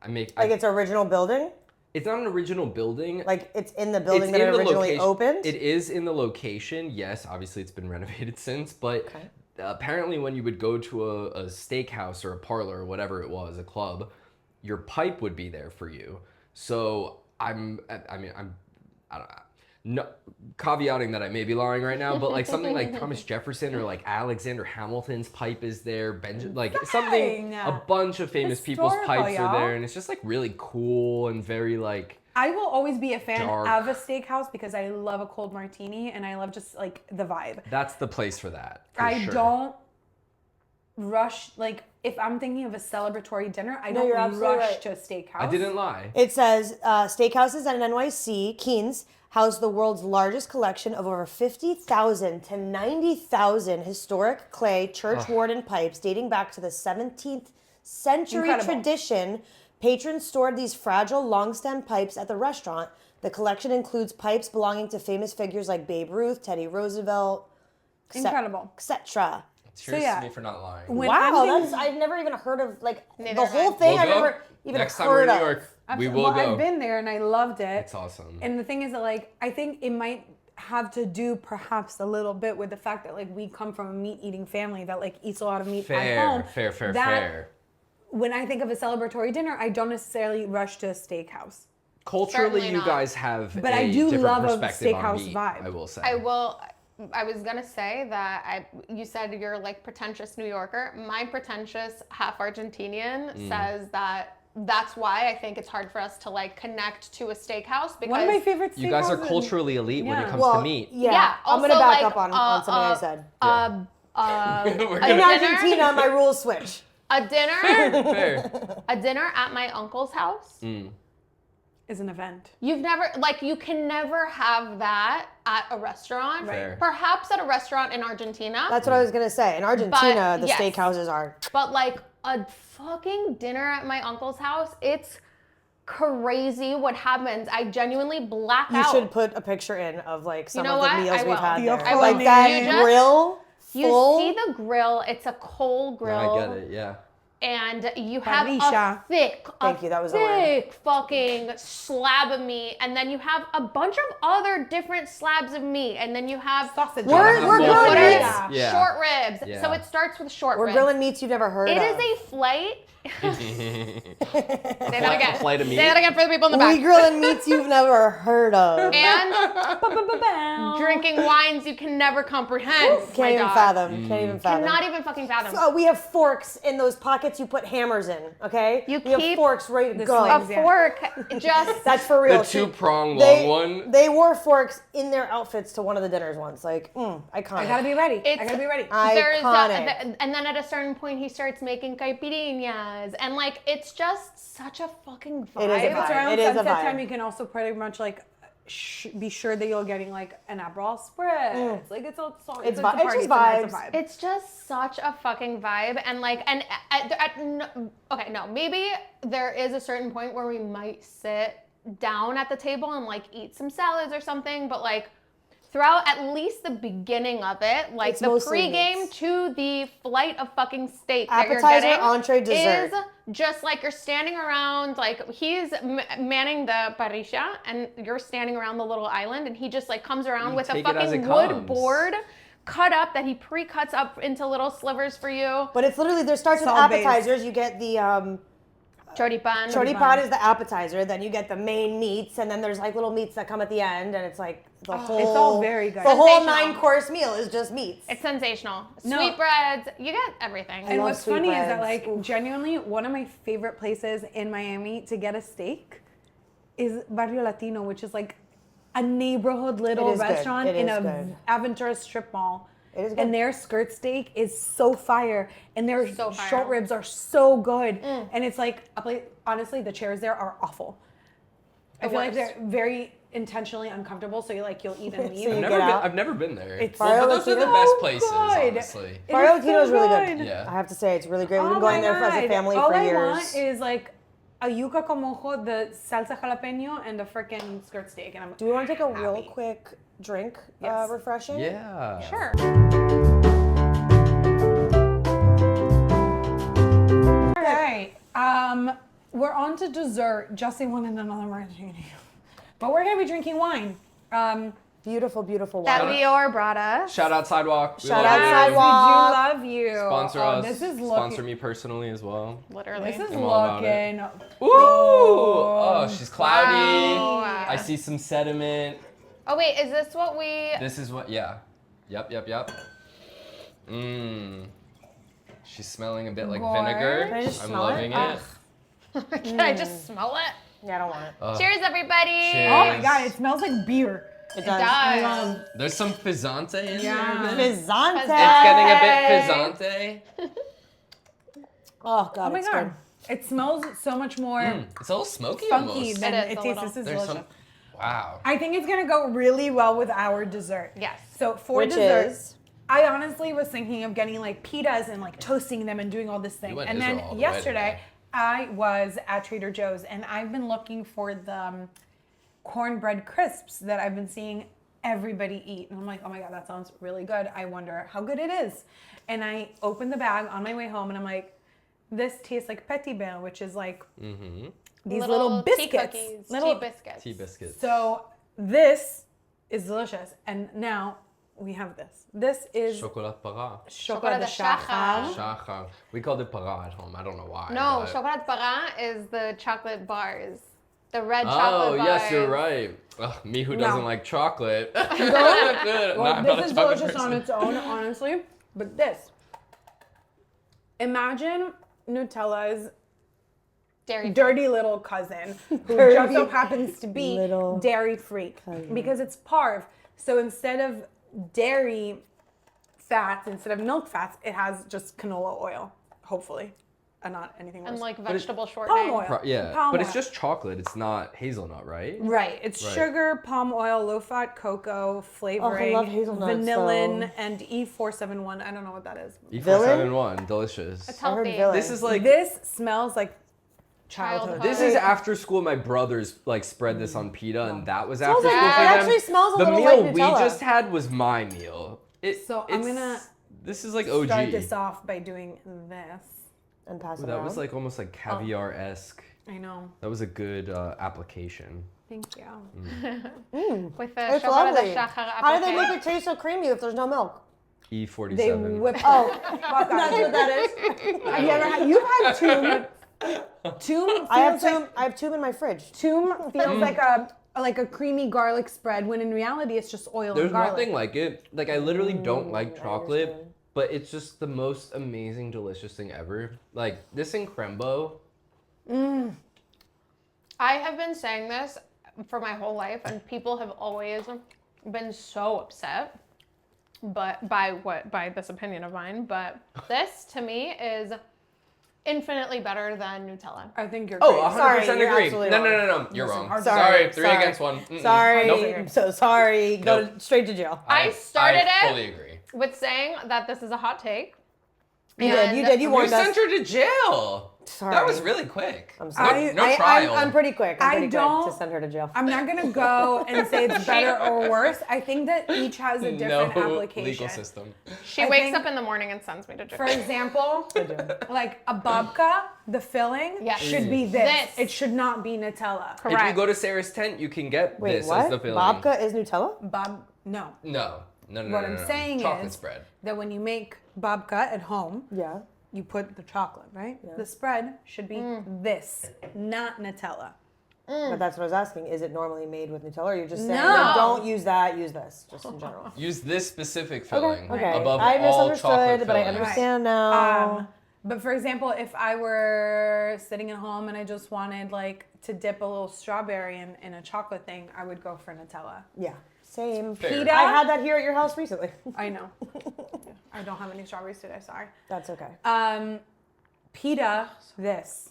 Like it's original building? it's not an original building. Like it's in the building It's that in it the originally location. opened? It is in the location. Yes, obviously it's been renovated since, but Okay. apparently when you would go to a steakhouse or a parlor or whatever it was, a club, your pipe would be there for you. So I don't know. no, caveating that I may be lying right now, but like something like Thomas Jefferson or like Alexander Hamilton's pipe is there. Like something, a bunch of famous people's Historical, pipes are there, and it's just like really cool and very like. I will always be a fan Dark. of a steakhouse because I love a cold martini and I love just like the vibe. That's the place for that. I don't rush, like if I'm thinking of a celebratory dinner, I don't you're absolutely rush right. to a steakhouse. I didn't lie. It says steakhouses at NYC, Keens, house the world's largest collection of over 50,000 to 90,000 historic clay church warden pipes dating back to the 17th century Incredible. tradition. Patrons stored these fragile long-stem pipes at the restaurant. The collection includes pipes belonging to famous figures like Babe Ruth, Teddy Roosevelt, Incredible. etc. Cheers yeah. to me for not lying. When Wow, I'm thinking- I've never even heard of like Neither the have whole I. thing. We'll I've go? never even Next time we're heard in New of. York, we will well, go. I've been there and I loved it. It's awesome. And the thing is that like I think it might have to do perhaps a little bit with the fact that like we come from a meat eating family that like eats a lot of meat at home. Fair. That- When I think of a celebratory dinner, I don't necessarily rush to a steakhouse. Culturally, Certainly you not. guys have But a I do different love a perspective on steakhouse meat, vibe. I will say. I was gonna say that you said you're like pretentious New Yorker. My pretentious half Argentinian says that that's why I think it's hard for us to like connect to a steakhouse because One of my favorite steakhouses. You guys are culturally elite when it Yeah. comes Well, to meat. Yeah, I'm also, gonna back like, up on something I said. We're In gonna- Argentina, my rules switch. a dinner Fair. a dinner at my uncle's house. is an event. You've never, like, you can never have that at a restaurant. Fair. Perhaps at a restaurant in Argentina. That's what I was gonna say. In Argentina, the yes. steakhouses are. But like a fucking dinner at my uncle's house, it's crazy what happens. I genuinely black You out. should put a picture in of like some know of the what? meals I we've will. had The there. I will. Like that You just- grill. You full. see the grill, it's a coal grill. I get it, yeah. And you have Parrilla. a thick, Thank you, that was the word. thick fucking slab of meat, and then you have a bunch of other different slabs of meat, and then you have Sausage. We're quarters, grilling meats. Yeah. short ribs. Yeah. So it starts with short We're ribs. grilling meats you've never heard It of. is a flight. Say that again. A flight of meat? Say that again for the people in the back. We grilling meats you've never heard of. And drinking wines you can never comprehend. Can't my even dog. fathom. Can't even fathom. Cannot even fucking fathom. Oh, we have forks in those pockets you put hammers in, okay? You we have keep forks ready to the go. A slings. Yeah. fork just That's for real. The two-prong They- long one. They wore forks in their outfits to one of the dinners once. Like, iconic. I gotta be ready. It's- I gotta be ready. there's Iconic. and then at a certain point he starts making caipirinhas and like it's just such a fucking vibe. It is a If it's vibe. around It is a sunset vibe. time, you can also pretty much like be sure that you're getting like an Aperol spritz. Like it's a It's it's a vi- it's party. just It's a nice vibes. vibe. It's just such a fucking vibe and like okay, no, maybe there is a certain point where we might sit down at the table and like eat some salads or something, but like throughout at least the beginning of it, like It's the mostly pregame meats. to the flight of fucking steak that you're Appetizer, getting entree, dessert. is just like you're standing around, like he's manning the parrilla and you're standing around the little island and he just like comes around You with a take it as fucking it wood comes. board cut up that he pre-cuts up into little slivers for you. But it's literally, there starts with Salt-based. appetizers. You get the Choripan. choripan is the appetizer. Then you get the main meats. And then there's like little meats that come at the end. And it's like the whole. It's all very good. The whole Sensational. 9-course meal is just meats. It's sensational. No. Sweetbreads, you get everything. And love what's funny is that sweetbreads. like genuinely one of my favorite places in Miami to get a steak is Barrio Latino, which is like a neighborhood little It is good. restaurant It in is a good. Aventura strip mall. It is good. And their skirt steak is so fire, and their So fire. short ribs are so good. And it's like a place. Honestly, the chairs there are awful. I feel like worst. they're very intentionally uncomfortable. So you'll eat and leave. you I've get never been. out. I've never been there. It's Well, but Barrio those are the Latino? best So places, good. honestly. It Barrio is Latino is so really good. Yeah. I have to say, it's really great. We've Oh been going my there as a God. family All for I years. want is like a yuca con mojo, the salsa jalapeno, and the freaking skirt steak. And I'm Do we want to take a real happy. quick drink, Yes. refreshing? Yeah. Sure. All right. We're on to dessert. Jesse wanted another martini, but we're gonna be drinking wine. Beautiful, beautiful That wine. Lior brought us. Shout out Sidewalk. We Shout love out you. Sidewalk. We do love you. Sponsor Oh, us. This is Sponsor looking. me personally as well. Literally. This is I'm all about it. looking. Ooh! Oh, she's cloudy. Wow. I see some sediment. Oh wait, is this what we? This is what, yeah. Yep. Mmm. She's smelling a bit like Gorge. vinegar. Can I just I'm smell it? loving it. Can I just smell it? Yeah, I don't want it. Cheers, everybody. Cheers. Oh my god, it smells like beer. It does. There's some fizzante in Yeah. there. Fizzante. It's getting a bit fizzante. Oh god, Oh my it's god. good. It smells so much more It's a little smoky funky almost. than It is it a tastes. little. This is There's delicious. some, wow. I think it's gonna go really well with our dessert. Yes. So for Which dessert, is I honestly was thinking of getting like pitas and like toasting them and doing all this thing. You went And Israel then all the way yesterday, today. I was at Trader Joe's and I've been looking for the cornbread crisps that I've been seeing everybody eat. And I'm like, oh my God, that sounds really good. I wonder how good it is. And I opened the bag on my way home and I'm like, this tastes like petit bain, which is like these little tea biscuits. cookies, Little tea biscuits. Tea biscuits. So this is delicious. And now we have this. This is Chocolat para. chocolat de Shachar. Shachar. We called it para at home. I don't know why. No, but- chocolat parra is the chocolate bars. The red Oh, chocolate bars. yes, you're right. Ugh, me who doesn't No. like chocolate. Good. Well, I'm not this a is chocolate delicious on person. its own, honestly. But this, imagine Nutella's Dairy. dirty little cousin who Dirty just so happens to be little dairy-free because it's parve. So instead of dairy fats, instead of milk fats, it has just canola oil, hopefully, and not anything And else. like vegetable shortening. Palm oil. Yeah, Palm but it's oil. just chocolate. It's not hazelnut, right? Right. It's Right. sugar, palm oil, low-fat cocoa, flavoring, love hazelnuts, vanillin, so- and E471. I don't know what that is. E471, delicious. It's I heard healthy. villain. This is like This smells like childhood. Childhood. this is after school. My brothers like spread this on pita, and that was after like- school it for them. actually smells a the little meal like we Nutella. just had was my meal. So I'm gonna This is like OG. Start this off by doing this. and pass it That around. was like almost like caviar-esque. I know. That was a good application. Thank you. With the It's chocolat lovely. de Shachar How do they appliqué. make it taste so creamy if there's no milk? E47. They whip. Oh, Fuck that's what that is. Have you ever had? You've had toom. Toom. I have feels two. I have two in my fridge. Toom feels like a creamy garlic spread when in reality it's just oil There's and garlic. nothing like it. Like I literally don't like I chocolate, understand. but it's just the most amazing, delicious thing ever. Like this in crembo. I have been saying this for my whole life, and people have always been so upset, but by this opinion of mine. But this to me is infinitely better than Nutella. I think you're. Oh, great. 100% Sorry, you're agree. absolutely No, wrong. you're Listen, wrong. hard- Sorry, three sorry. against one. Mm-mm. Sorry, Nope. I'm so sorry. Go Nope. straight to jail. I started I it fully agree. with saying that this is a hot take. You did. You did. You You warned us. sent her to jail. Sorry. That was really quick. I'm sorry. No trial. I'm pretty quick. I'm I pretty quick don't- to send her to jail. I'm not gonna go and say it's better or worse. I think that each has a different no application. legal system. She I wakes think- up in the morning and sends me to For jail. example, like a babka, the filling Yes. should be this. This. It should not be Nutella. If you Correct. go to Sarah's tent, you can get Wait, this what? as the filling. Babka is Nutella? No. No. What I'm saying Chocolate is spread. that when you make babka at home, Yeah. you put the chocolate, right? The spread should be this, not Nutella. But that's what I was asking. Is it normally made with Nutella, or you're just saying No. don't use that, use this, just in general? Use this specific filling Okay. above I all chocolate misunderstood, but I fillings. understand now. But for example, if I were sitting at home and I just wanted like to dip a little strawberry in a chocolate thing, I would go for Nutella. Yeah. Same. Fair. Pita? I had that here at your house recently. I know. I don't have any strawberries today, sorry. That's okay. Pita, this.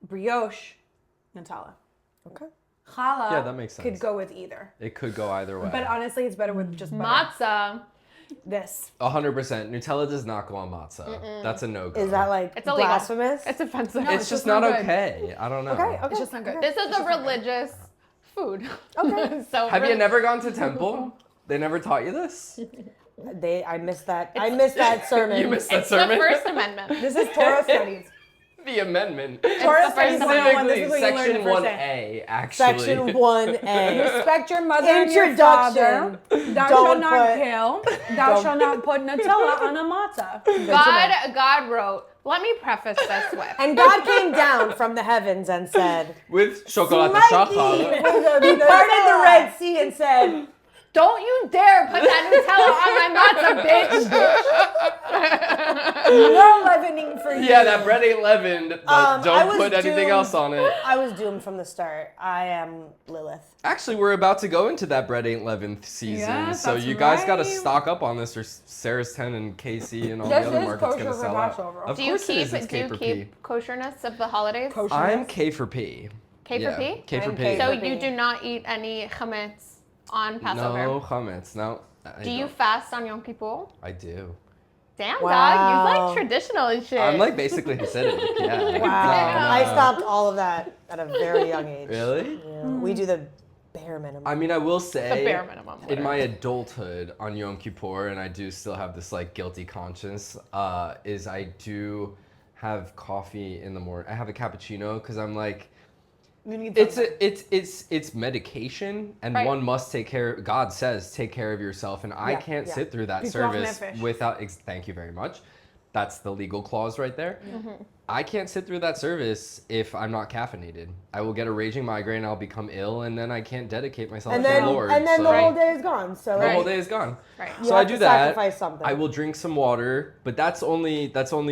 Brioche, Nutella. Okay. Challah Yeah, that makes could sense. go with either. It could go either way. But honestly, it's better with just butter. Matzah. This. 100%. Nutella does not go on matzah. That's a no-go. Is that like It's illegal. blasphemous? It's offensive. It's just not okay. I don't know. okay. Okay. It's just not good. This is a religious food. Okay. So Have you never gone to temple? They never taught you this? I missed that. I missed that sermon. You missed that It's sermon? the First Amendment. This is Torah studies. The amendment. Torah studies 101. This Specifically, is what you learn section in first day. 1A, actually. Section 1A. Respect your mother and your father. Thou Don't shalt not put- kill. Thou shalt not put Nutella on a matzah. God wrote, let me preface this with. And God came down from the heavens and said, With chocolate "Smite shachar. me with a- He parted the Red Sea and said, Don't you dare put that Nutella on my matzo, bitch. No leavening for you. Yeah, that bread ain't leavened, but I don't was put anything doomed. else on it. I was doomed from the start. I am Lilith. Actually, we're about to go into that bread ain't leavened season, Yes, so that's you guys got to right. stock up on this, or Sarah's 10 and KC and all This the other is markets kosher gonna for sell out. Passover. Of Do you course it keep is. It's K for P. kosherness of the holidays? Kosher. I'm K for P. K for P? K for I'm P. K So for you P. do not eat any chametz on Passover. No chametz. No. Do you fast on Yom Kippur? I do. Damn, Wow. dog, you like traditional and shit. I'm like basically Hasidic. Yeah. Wow. I stopped all of that at a very young age. Really? Yeah. We do the bare minimum. I mean, I will the say, bare minimum. in whatever. my adulthood on Yom Kippur, and I do still have this like guilty conscience, is I do have coffee in the morning. I have a cappuccino because I'm like, You need it's something. it's medication, and Right. one must take care. God says take care of yourself, and I Yeah, can't yeah. sit through that Pikuach service nefesh. without. Thank you very much. That's the legal clause right there. I can't sit through that service if I'm not caffeinated. I will get a raging migraine. I'll become ill, and then I can't dedicate myself and to then, the Lord. and then so the whole day is gone. So the Right. whole day is gone. Right. You So I have do to that. sacrifice something. I will drink some water, but that's only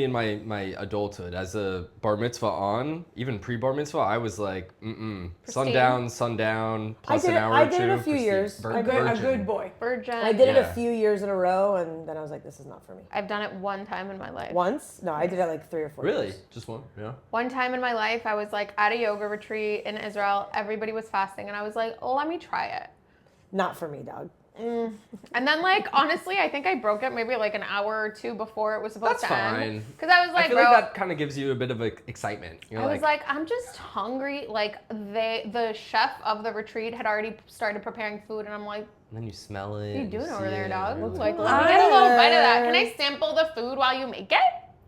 in my adulthood. As a bar mitzvah on, even pre bar mitzvah, I was like, sundown, plus an hour I or did two. it a few pristine. years. A good boy. Virgin. I did it Yeah. a few years in a row, and then I was like, this is not for me. I've done it one time in my life. Once? No, I did it like 3 or 4 Really? years. Just one? Yeah. One time in my life, I was like at a yoga retreat in Israel. Everybody was fasting, and I was like, let me try it. Not for me, dog. And then, like, honestly, I think I broke it maybe like an hour or two before it was supposed That's to end. fine. Because I was I like, feel bro, like that kind of gives you a bit of excitement. You're I was like, I'm just hungry. Like, the chef of the retreat had already started preparing food, and I'm like, and then you smell it. what are you doing see over there, it, dog? you're Like, let me get a little bite of that. Can I sample the food while you make it?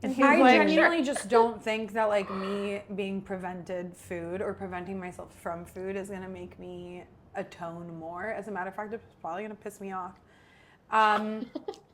And he was I like, genuinely sure. just don't think that like me being prevented food or preventing myself from food is gonna make me atone more. As a matter of fact, it's probably gonna piss me off. And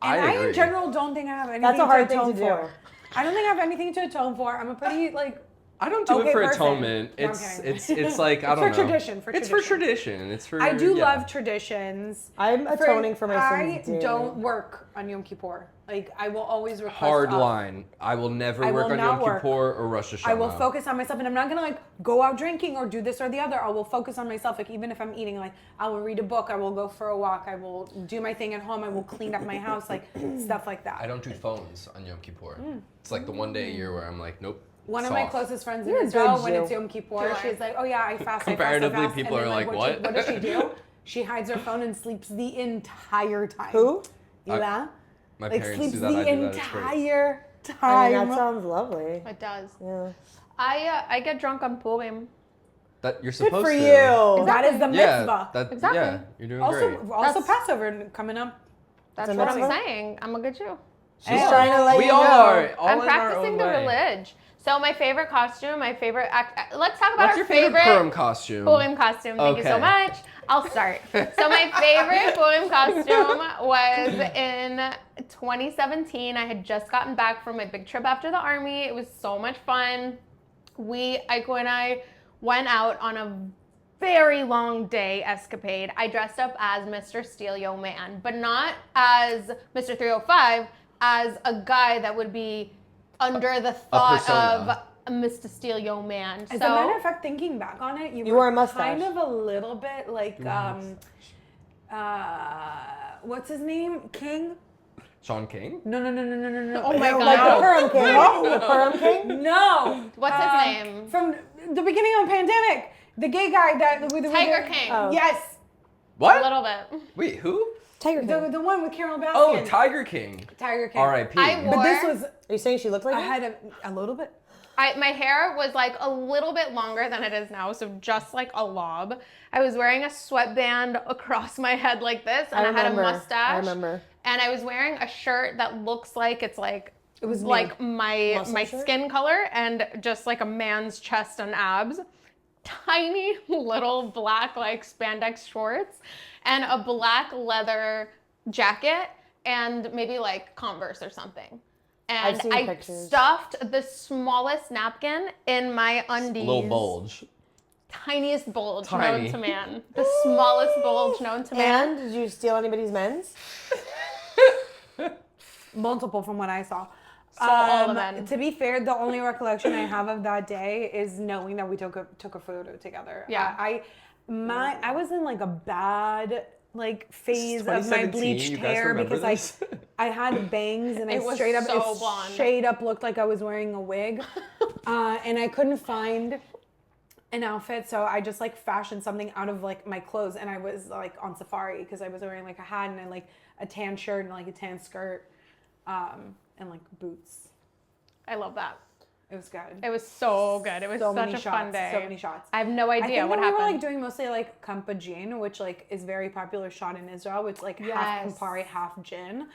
I agree. in general don't think I have anything That's a hard to thing atone to do. for. I don't think I have anything to atone for. I'm a pretty like I don't do Okay, it for person. atonement. No, I'm It's kidding. it's like I It's don't for know. tradition, for It's for tradition. tradition. It's for. I do yeah. love traditions. I'm atoning for my I sins daily. don't work on Yom Kippur. Like I will always request Hard off. line. I will never I work will on not Yom work. Kippur or Rosh Hashanah. I will focus on myself, and I'm not gonna like go out drinking or do this or the other. I will focus on myself. Like even if I'm eating, like I will read a book. I will go for a walk. I will do my thing at home. I will clean up my house, like stuff like that. I don't do phones on Yom Kippur. It's like the one day a year where I'm like, nope. One it's of my off. closest friends in You're a Israel, good when Jew. it's Yom Kippur, Sure. she's like, "Oh yeah, I fast." Comparatively, I fast, people and then, are like, what "What?" does she do? She hides her phone and sleeps the entire time. Who? Hila, My like parents sleeps do that. the I do that. It's great. entire I mean, time. that sounds lovely. It does. Yeah. I get drunk on Purim. That you're Good supposed for to. you. That is the Yeah. mitzvah. That, Exactly. Yeah. You're doing Also, great. also That's- Passover coming up. That's It's a what I'm mitzvah? saying. I'm a good Jew. She's Yeah. trying to let We you all know. are. All I'm in our practicing own the way. religion. So my favorite costume, my favorite act. Let's talk about What's our your favorite Purim costume? Purim costume. Thank you so Okay. much. I'll start. So my favorite Purim costume was in 2017. I had just gotten back from my big trip after the army. It was so much fun. Aicu and I went out on a very long day escapade. I dressed up as Mr. Steal Yo Man, but not as Mr. 305, as a guy that would be under the thought persona. of Mr. Steal Yo Man. As a matter of fact, thinking back on it, You wore a mustache. kind of a little bit like what's his name? King? Sean King? No. Oh my Like God. the Purim King. Oh, the Purim King? No. What's his name? From the beginning of the pandemic. The gay guy that with Tiger King. Oh. Yes. A What? little bit. Wait, who? Tiger King. The one with Carol Baskin. Oh, Tiger King. Tiger King. R.I.P. I wore- But this was Are you saying she looked like him? ahead of a little bit. My hair was like a little bit longer than it is now, so just like a lob. I was wearing a sweatband across my head like this, and I, had a mustache. I remember. And I was wearing a shirt that looks like it's like It was like my Muscle shirt? skin color and just like a man's chest and abs. Tiny little black like spandex shorts and a black leather jacket and maybe like Converse or something. And I've seen I pictures. stuffed the smallest napkin in my undies. Little bulge. tiniest bulge Tiny. known to man. The smallest bulge known to man. And did you steal anybody's men's? Multiple from what I saw. So all the men. To be fair, the only recollection I have of that day is knowing that we took a photo together. Yeah. I was in like a bad like phase of my 2017, bleached you guys hair remember because this? I had bangs and It I was straight up so blonde. straight up looked like I was wearing a wig, and I couldn't find an outfit, so I just like fashioned something out of like my clothes, and I was like on safari because I was wearing like a hat and like a tan shirt and like a tan skirt, and like boots. I love that. It was good. It was so good. It was So such many a shots, fun day. so many shots. I have no I idea think what that we were happened. like doing mostly like kampa gin, which like is very popular shot in Israel, which like half Yes. Campari, half gin.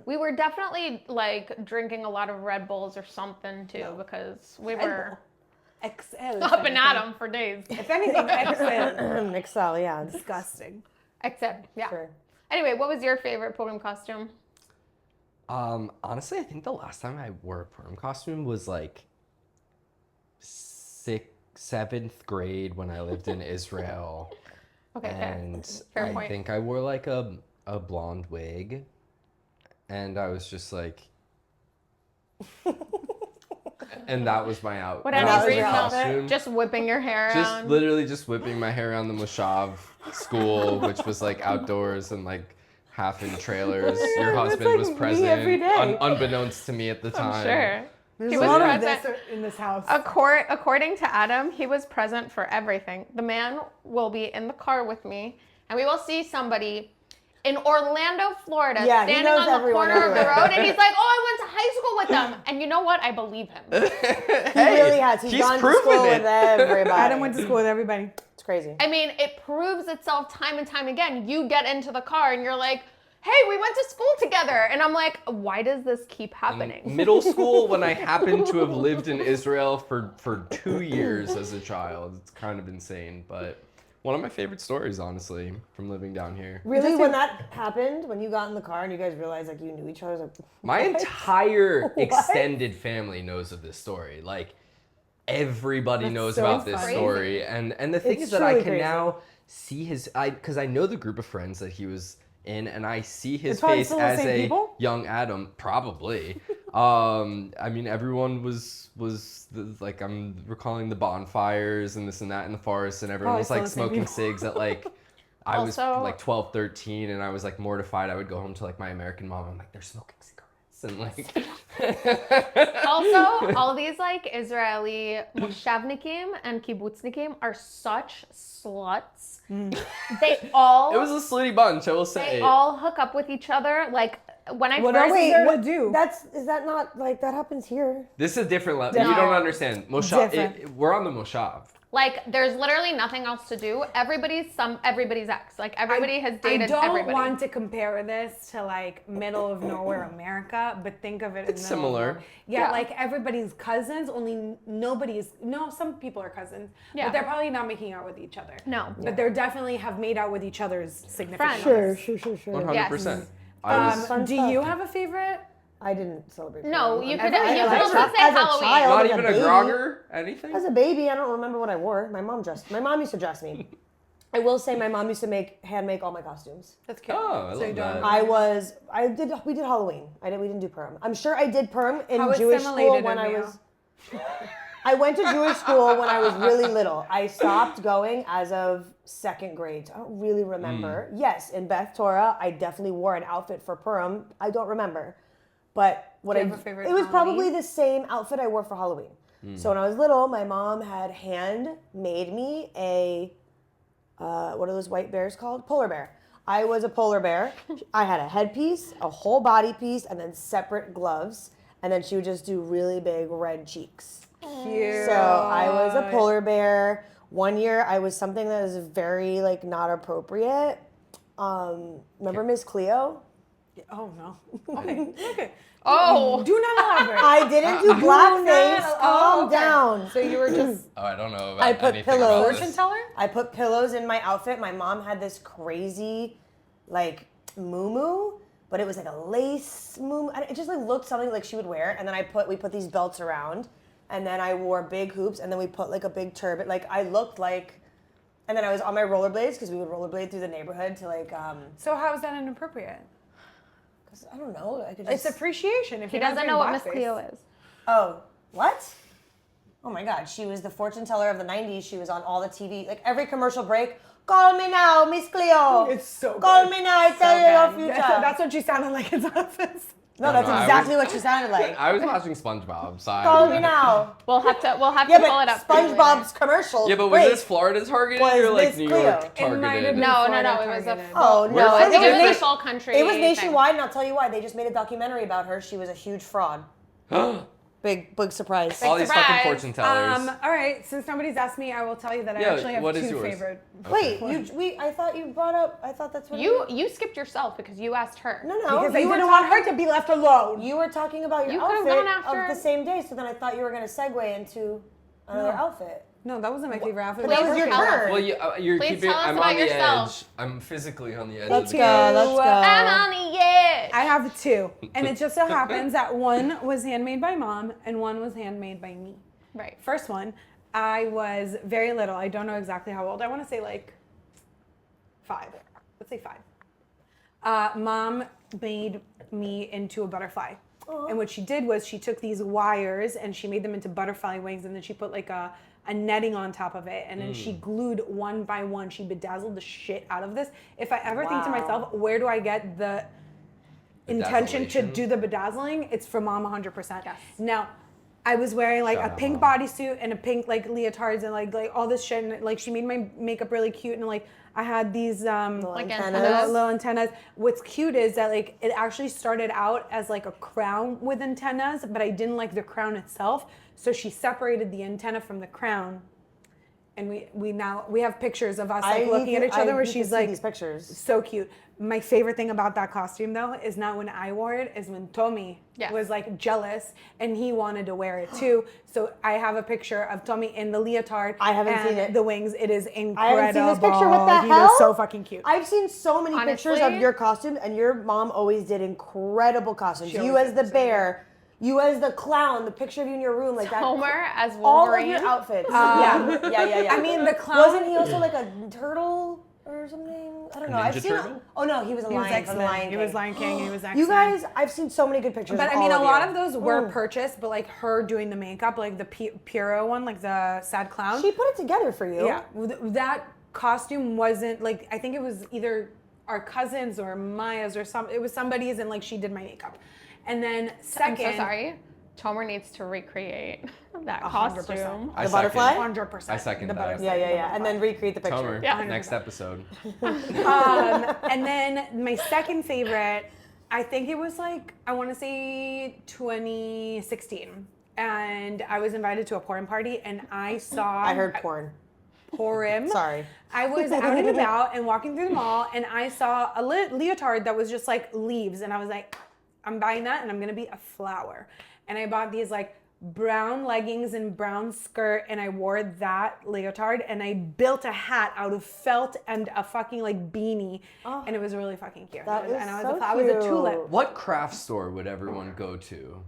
We were definitely like drinking a lot of Red Bulls or something too because we were XL. up and at 'em for days. If anything, XL. Excel, yeah. Disgusting. Except, yeah. Sure. Anyway, what was your favorite Purim costume? Honestly, I think the last time I wore a Purim costume was like 7th grade when I lived in Israel. Okay, And fair I point. think I wore like a blonde wig. And I was just like, and that was my out. What that Andy was Reid my knows, costume. just whipping your hair Just around. literally just whipping my hair around the Moshav school, which was like outdoors and like half in trailers. Your husband like was me present, every day. unbeknownst to me at the time. I'm sure. There's He a was lot of present. this in this house. According to Adam, he was present for everything. The man will be in the car with me, and we will see somebody in Orlando, Florida, Yeah, he standing knows on the everyone corner of the everywhere. road, and he's like, "Oh, I went to high school with them." And you know what? I believe him. He really has. He's gone to proven school it. with everybody. Adam went to school with everybody. It's crazy. I mean, it proves itself time and time again. You get into the car and you're like, "Hey, we went to school together," and I'm like, "Why does this keep happening?" Middle school, when I happened to have lived in Israel for 2 years as a child. It's kind of insane, but one of my favorite stories, honestly, from living down here. Really, when that happened, when you got in the car and you guys realized like you knew each other, I was like, My entire extended family knows of this story. Like, everybody knows so about this funny. story. And the thing It's is that I truly can crazy. now see because I know the group of friends that he was in, and I see his It's probably face still the as same a people? young Adam, probably. I mean, everyone was like, I'm recalling the bonfires and this and that in the forest, and everyone Probably was like still the same smoking people. cigs at like, I was Also- like 12, 13, and I was like mortified. I would go home to like my American mom. I'm like, they're smoking cigarettes, and like. Also, all these like Israeli moshavnikim and kibbutznikim are such sluts. They all It was a slutty bunch, I will say. they all hook up with each other. Like when I What first else is there to do? is that not like that happens here? This is a different level. You No. don't understand. Moshav. Different. We're on the Moshav. like there's literally nothing else to do. Everybody's ex. Like everybody has dated I don't everybody. want to compare this to like middle of nowhere America, but think of it It's as similar. Yeah. like everybody's cousins, only some people are cousins, Yeah. but they're probably not making out with each other. No. But they definitely have made out with each other's significant Friends. others. Sure. 100%. Yes. I was Fun Do stuff. you have a favorite? I didn't celebrate. No, Purim. you could I you like could also that. say As a Halloween. child. not as a even a baby. grogger, anything? As a baby, I don't remember what I wore. My mom used to dress me. I will say my mom used to hand make all my costumes. That's cute. Oh, I So love you that. We did Halloween. We didn't do Purim. I'm sure I did Purim in How Jewish school assimilated when are I you? was. I went to Jewish school when I was really little. I stopped going as of 2nd grade. I don't really remember. Yes, in Beth Torah, I definitely wore an outfit for Purim. I don't remember. But what Do you have a favorite it was probably Halloween? the same outfit I wore for Halloween. So when I was little, my mom had hand made me a what are those white bears called? Polar bear. I was a polar bear. I had a headpiece, a whole body piece, and then separate gloves. And then she would just do really big red cheeks. Cute. So I was a polar bear. One year I was something that was very like not appropriate. Remember Miss Cleo? Oh no. Okay. Okay. Oh, Do not elaborate. I didn't do blackface. Oh, Calm okay. down. So you were just Oh, I don't know about I put anything pillows. about fortune this. teller? I put pillows in my outfit. My mom had this crazy, like, muumuu, but it was like a lace muumuu. It just like looked something like she would wear. And then we put these belts around. and then I wore big hoops, and then we put like a big turban. Like I looked like, and then I was on my rollerblades because we would rollerblade through the neighborhood to like. So how is that inappropriate? Cause I don't know. I could It's just. appreciation. If He you're not doesn't doing know what Miss blackface. Cleo is. Oh, what? Oh my God, she was the fortune teller of the 90s. She was on all the TV, like every commercial break. Call me now, Miss Cleo. It's so good. Call me now, I tell you your future. That's what she sounded like in office. No, that's No, I exactly was- what she sounded like. I was watching SpongeBob, so Call me now. We'll have to Yeah, pull it up. but for you later. SpongeBob's commercial. Yeah, but was wait, this Florida targeted Was or like Miss New Cleo? York It might have targeted? been- No, Florida it was a targeted. Oh, full, no, I it think it was was a nation- full country. It was thing. nationwide, and I'll tell you why. They just made a documentary about her. She was a huge fraud. Big surprise. All these surprise. fucking fortune tellers. All right, since nobody's asked me, I will tell you that I Yeah, actually have what is two yours? favorite. Wait, I thought you brought up. I thought that's what You skipped yourself because you asked her. No, Because I you were didn't want her to be left alone. You were talking about your You could've outfit gone after- of the same day, so then I thought you were gonna segue into another outfit. No, that wasn't my favorite outfit. But that was your tell us. turn. Well, you're Please keeping. tell us I'm about on the yourself. edge. I'm physically on the edge. Let's of go. the Let's go. I'm on the edge. I have two, and it just so happens that one was handmade by mom and one was handmade by me. Right. First one, I was very little. I don't know exactly how old. I want to say like 5. Let's say 5. Mom made me into a butterfly. And what she did was she took these wires and she made them into butterfly wings, and then she put like a netting on top of it, and then she glued one by one. She bedazzled the shit out of this. If I ever think to Wow. myself, where do I get the intention to Bedazzlation? do the bedazzling? It's for mom 100%. Yes. Now, I was wearing like Shout a out, pink Mom. bodysuit and a pink like leotards and like all this shit, and like she made my makeup really cute, and like I had these Like antennas. little antennas. What's cute is that like it actually started out as like a crown with antennas, but I didn't like the crown itself, so she separated the antenna from the crown, and we have pictures of us like looking at each other where she's like these pictures. so cute. My favorite thing about that costume though is not when I wore it, is when Tommy Yes. was like jealous and he wanted to wear it too. So I have a picture of Tommy in the leotard. I haven't and seen it. The wings. It is incredible. I haven't seen this picture. What the He hell? was so fucking cute. I've seen so many pictures of Honestly- your costumes, and your mom always did incredible costumes. She You always as did the the bear, you as the clown, the picture of you in your room, like that. Homer as All of Wolverine. your outfits. yeah. I mean, the clown. Wasn't he also like a turtle or something? I don't know. I've Ninja seen. turtle? Oh no, he was a He was lion from the X-Men. Lion He was King. Lion King. He was X-Men. You guys, I've seen so many good pictures. But of I mean, all a of lot you. of those were purchased, but like her doing the makeup, like the Piro one, like the sad clown. She put it together for you. Yeah, that costume wasn't like, I think it was either our cousins or Maya's or it was somebody's, and like she did my makeup. And then I'm second, so sorry. Tomer needs to recreate that 100%. costume. I The second. butterfly? 100%. I second the that. butterfly. Yeah. And then recreate the picture. Tomer, Yeah. next episode. And then my second favorite, I think it was like, I want to say 2016. And I was invited to a porn party, and I saw. I heard porn. Purim. Sorry. I was out and about and walking through the mall, and I saw a leotard that was just like leaves, and I was like, I'm buying that, and I'm gonna be a flower. And I bought these like brown leggings and brown skirt, and I wore that leotard, and I built a hat out of felt and a fucking like beanie, and it was really fucking cute. That is and I was so I was a cute. tulip. What craft store would everyone go to?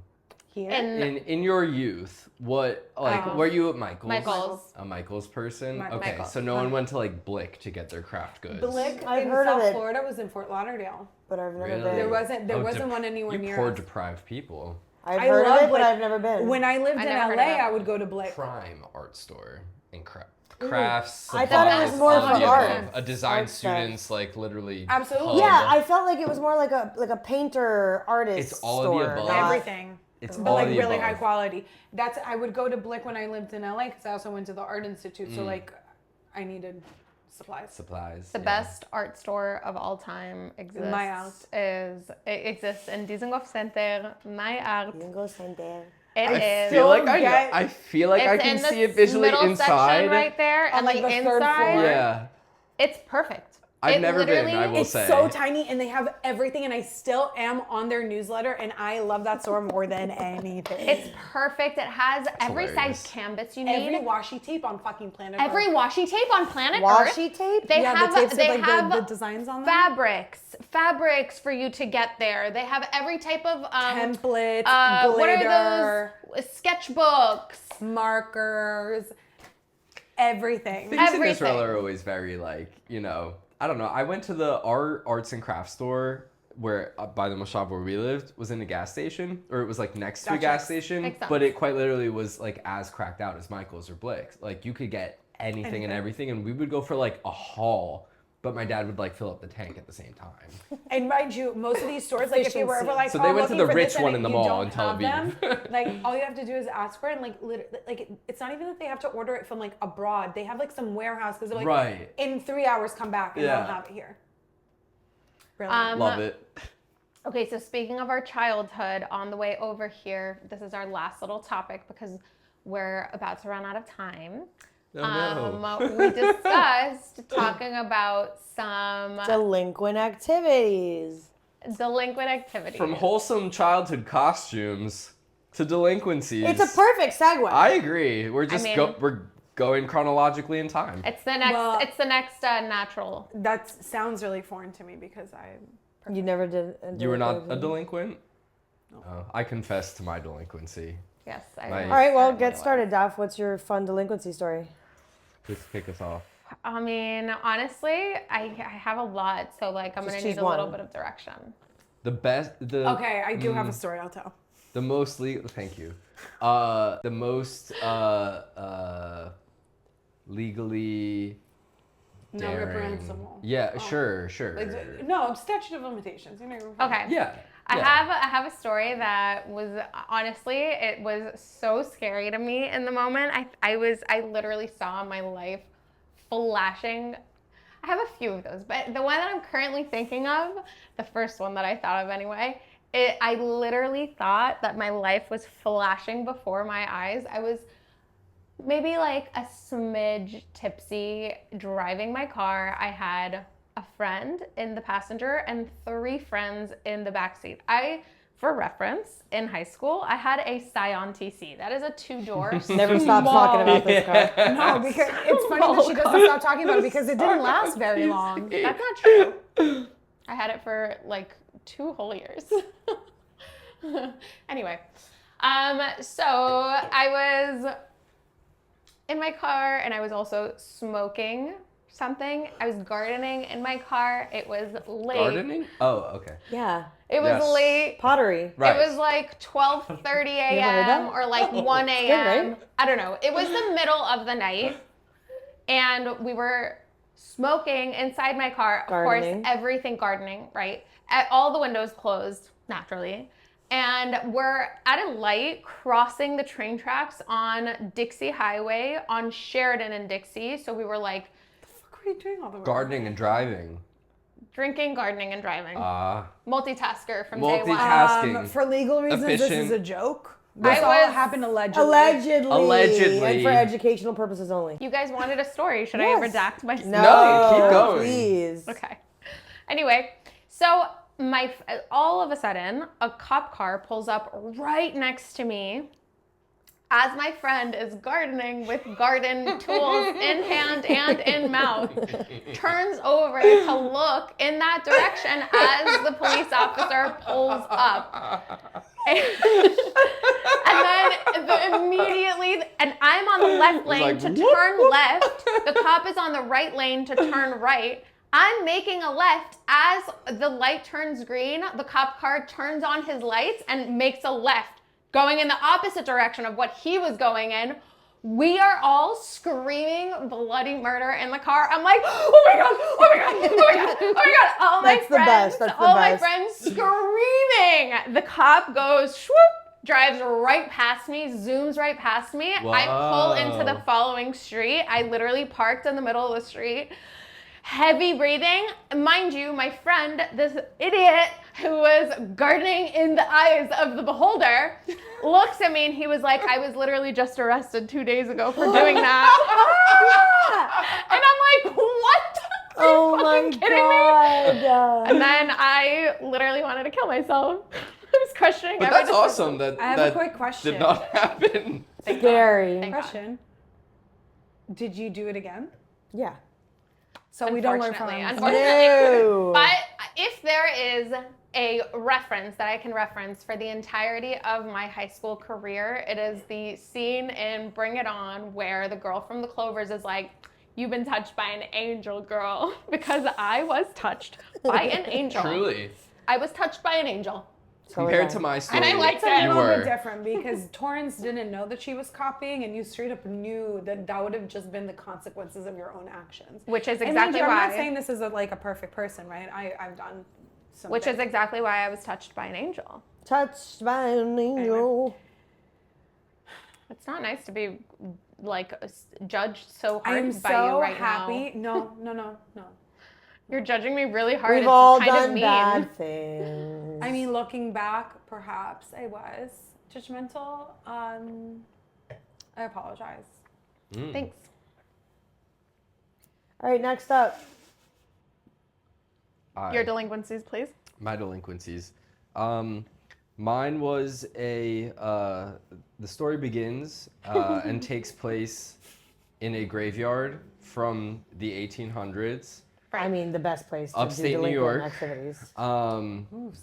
Here. And In your youth, what were you at Michael's? Michael's. A Michael's person? Mi- Okay, Michael's. so no one went to like Blick to get their craft goods. Blick I've in heard of South it. Florida was in Fort Lauderdale. But I've never Really? been. There wasn't Oh, one anywhere you near poor us. deprived people. I've I heard love of it, but Blick. I've never been. When I lived I in never heard LA, of it. I would go to Blick. Prime art store and crafts. I thought it was supplies, more all for the art. above. A design Art stuff. students like literally. Absolutely. hub. yeah, I felt like it was more like a painter artist It's all of the store. above. not- Everything. It's But all like the really above. high quality. I would go to Blick when I lived in LA because I also went to the Art Institute. So like I needed supplies. Supplies. the yeah. best art store of all time exists. My Art. It exists in Dizengoff Center. My Art. You can go stand there. It I is. feel like get- I feel like I It's can in the see it visually middle inside. section right there, On, and like, the the third inside. floor. Yeah. It's perfect. I've never been, I will It's say. so tiny, and they have everything, and I still am on their newsletter, and I love that store more than anything. It's perfect. It has every hilarious. size canvas you need. every washi tape on fucking planet Every Earth. washi tape on planet Earth. Washi tape? They Yeah, have the tapes with, they like, have the designs on them. fabrics for you to get there. They have every type of Templates, glitter, what are those sketchbooks? markers, everything. Things in Everything. Israel are always very like, I don't know. I went to the arts and crafts store where by the moshav where we lived was in a gas station, or it was like next to a gas station, Makes sense. but it quite literally was like as cracked out as Michael's or Blake's. Like you could get anything and everything, and we would go for like a haul, but my dad would like fill up the tank at the same time. And mind you, most of these stores, like if you were ever like, So they went to the looking for rich this and one in the you mall don't in Tel have them, Aviv. like all you have to do is ask for it, and it's not even that they have to order it from like abroad. They have like some warehouse because they're like, Right. in 3 hours come back and Yeah. they'll have it here. Brilliant. Love it. Okay, so speaking of our childhood, on the way over here, this is our last little topic because we're about to run out of time. Oh, no. We discussed talking about some Delinquent activities. delinquent activities. From wholesome childhood costumes to delinquencies. It's a perfect segue. I agree. We're just mean- we're going chronologically in time. It's the next. Well- it's the next natural. That sounds really foreign to me because You never did. You were not a delinquent? No. Oh, I confess to my delinquency. Yes. Nice. All right, well, certainly get was. started, Daph. What's your fun delinquency story? Just kick us off. I mean, honestly, I have a lot, so like I'm Just gonna need choose a little one. bit of direction. Okay, I do have a story. I'll tell. The most legal. Thank you. The most legally. No, daring. reprehensible. Yeah, Oh. sure. Like, no, statute of limitations. You know. Okay. Yeah. I yeah. have a story that was honestly, it was so scary to me in the moment. I literally saw my life flashing. I have a few of those, but the one that I'm currently thinking of, the first one that I thought of anyway, I literally thought that my life was flashing before my eyes. I was maybe like a smidge tipsy driving my car. I had a friend in the passenger and 3 friends in the backseat. For reference, in high school, I had a Scion TC. That is a 2-door. Never stop talking about this car. No, because it's funny that she doesn't stop talking about it because it didn't last very long. That's not true. I had it for like 2 whole years. Anyway, so I was in my car and I was also smoking something. I was gardening in my car. It was late. Gardening? Oh, okay. Yeah. It was Yes. late. Pottery. Right. It was like 12:30 heard a.m. that? or like 1 a.m. right? I don't know. It was the middle of the night, and we were smoking inside my car. Of Gardening. course, everything gardening, right? All the windows closed, naturally. And we're at a light crossing the train tracks on Dixie Highway on Sheridan and Dixie. So we were like What are you doing all the way? Gardening and driving. drinking, gardening, and driving. Multitasker from day one. Multitasking. For legal reasons, this Efficient. is a joke. This I all was- happened allegedly. Allegedly. And for educational purposes only. You guys wanted a story. Should Yes. I redact my story? No, keep going. Please. Okay. Anyway, so all of a sudden, a cop car pulls up right next to me as my friend is gardening with garden tools in hand and in mouth, turns over to look in that direction as the police officer pulls up. And then immediately, and I'm on the left lane like, to whoop, turn left. The cop is on the right lane to turn right. I'm making a left. As the light turns green, the cop car turns on his lights and makes a left, going in the opposite direction of what he was going in. We are all screaming bloody murder in the car. I'm like, oh my God, oh my God, oh my God, oh my God. All my That's the friends, best, that's the all my best. friends screaming. The cop goes, swoop, drives right past me, zooms right past me. I pull into the Whoa. following street. I literally parked in the middle of the street. Heavy breathing. Mind you, my friend, this idiot who was gardening in the eyes of the beholder, looks at me and he was like, I was literally just arrested 2 days ago for doing that. And I'm like, what? Oh my god. And then I literally wanted to kill myself. I was questioning But every that's awesome that I have that a quick question. did not happen. Scary. Thank God. Question. Did you do it again? Yeah. So we don't learn from Unfortunately, No. but if there is a reference that I can reference for the entirety of my high school career, it is the scene in Bring It On where the girl from the Clovers is like, "You've been touched by an angel, girl," because I was touched by an angel. Truly. I was touched by an angel. Compared to my story, And I liked It's a it. little were. bit different because Torrance didn't know that she was copying, and you straight up knew that that would have just been the consequences of your own actions. Which is And mind exactly you, why. I'm not saying this is like a perfect person, right? I've done some. Which is exactly why I was touched by an angel. Touched by an angel. It's not nice to be like judged so I hard am by so you right happy. now. No. You're judging me really hard. We've It's all kind of done mean. bad things. I mean, looking back, perhaps I was judgmental. I apologize. Thanks. All right, next up. Your delinquencies, please. My delinquencies. Mine was a. The story begins and takes place in a graveyard from the 1800s. I mean, the best place to Upstate do New delinquent York. activities.